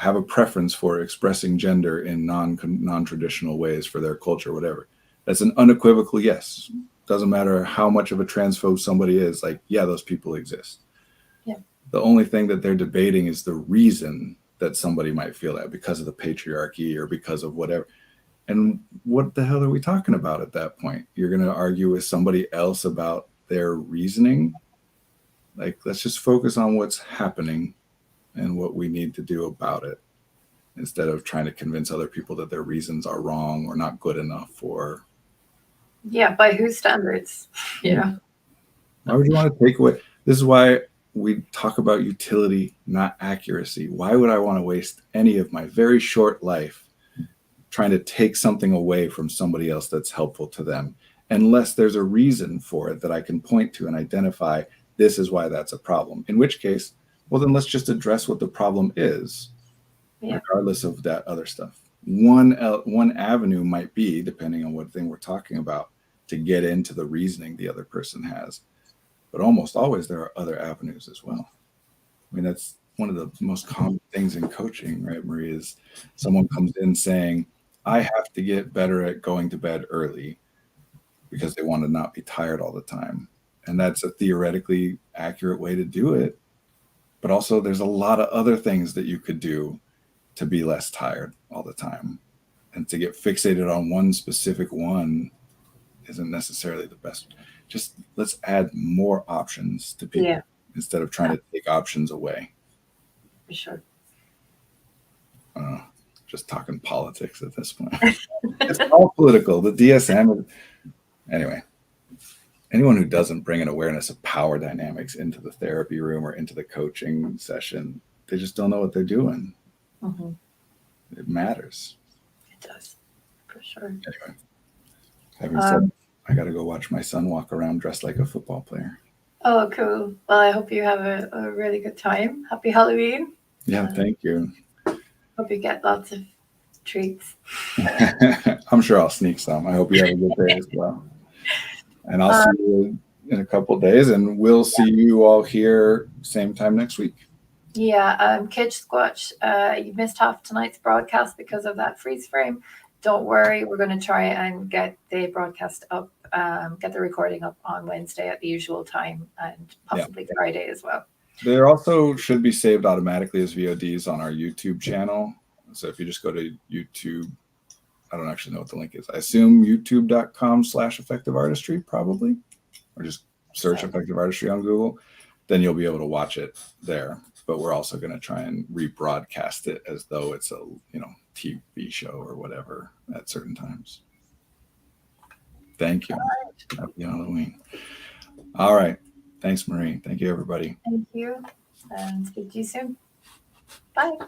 have a preference for expressing gender in non-traditional ways for their culture, whatever. That's an unequivocal yes. Doesn't matter how much of a transphobe somebody is, like, yeah, those people exist. Yeah. The only thing that they're debating is the reason that somebody might feel that, because of the patriarchy or because of whatever. And what the hell are we talking about at that point? You're going to argue with somebody else about their reasoning? Like, let's just focus on what's happening and what we need to do about it, instead of trying to convince other people that their reasons are wrong or not good enough. Or Yeah, by whose standards? Yeah. why would you want to take away? This is why we talk about utility, not accuracy. Why would I want to waste any of my very short life trying to take something away from somebody else that's helpful to them, unless there's a reason for it that I can point to and identify, this is why that's a problem. In which case, well, then let's just address what the problem is, regardless of that other stuff. One avenue might be, depending on what thing we're talking about, to get into the reasoning the other person has. But almost always there are other avenues as well. I mean, that's one of the most common things in coaching, right, Marie, is someone comes in saying, I have to get better at going to bed early because they want to not be tired all the time. And that's a theoretically accurate way to do it. But also there's a lot of other things that you could do to be less tired all the time. And to get fixated on one specific one isn't necessarily the best. Just let's add more options to people instead of trying to take options away. For sure. Just talking politics at this point. It's all political. The DSM. Anyway, anyone who doesn't bring an awareness of power dynamics into the therapy room or into the coaching session, they just don't know what they're doing. Mm-hmm. It matters. It does, for sure. Anyway, having said, I got to go watch my son walk around dressed like a football player. Oh, cool. Well, I hope you have a really good time. Happy Halloween. Yeah, thank you. Hope you get lots of treats. I'm sure I'll sneak some. I hope you have a good day as well. And I'll see you in a couple of days, and we'll see you all here same time next week. Yeah, Kitch Squatch, you missed half tonight's broadcast because of that freeze frame. Don't worry, we're going to try and get the broadcast up, get the recording up on Wednesday at the usual time, and possibly Friday as well. There also should be saved automatically as VODs on our YouTube channel. So if you just go to YouTube, I don't actually know what the link is. I assume youtube.com/effective artistry, probably, or just search effective artistry on Google. Then you'll be able to watch it there. But we're also going to try and rebroadcast it as though it's a TV show or whatever at certain times. Thank you. Happy Halloween. All right. Thanks, Marie. Thank you, everybody. Thank you. And speak to you soon. Bye.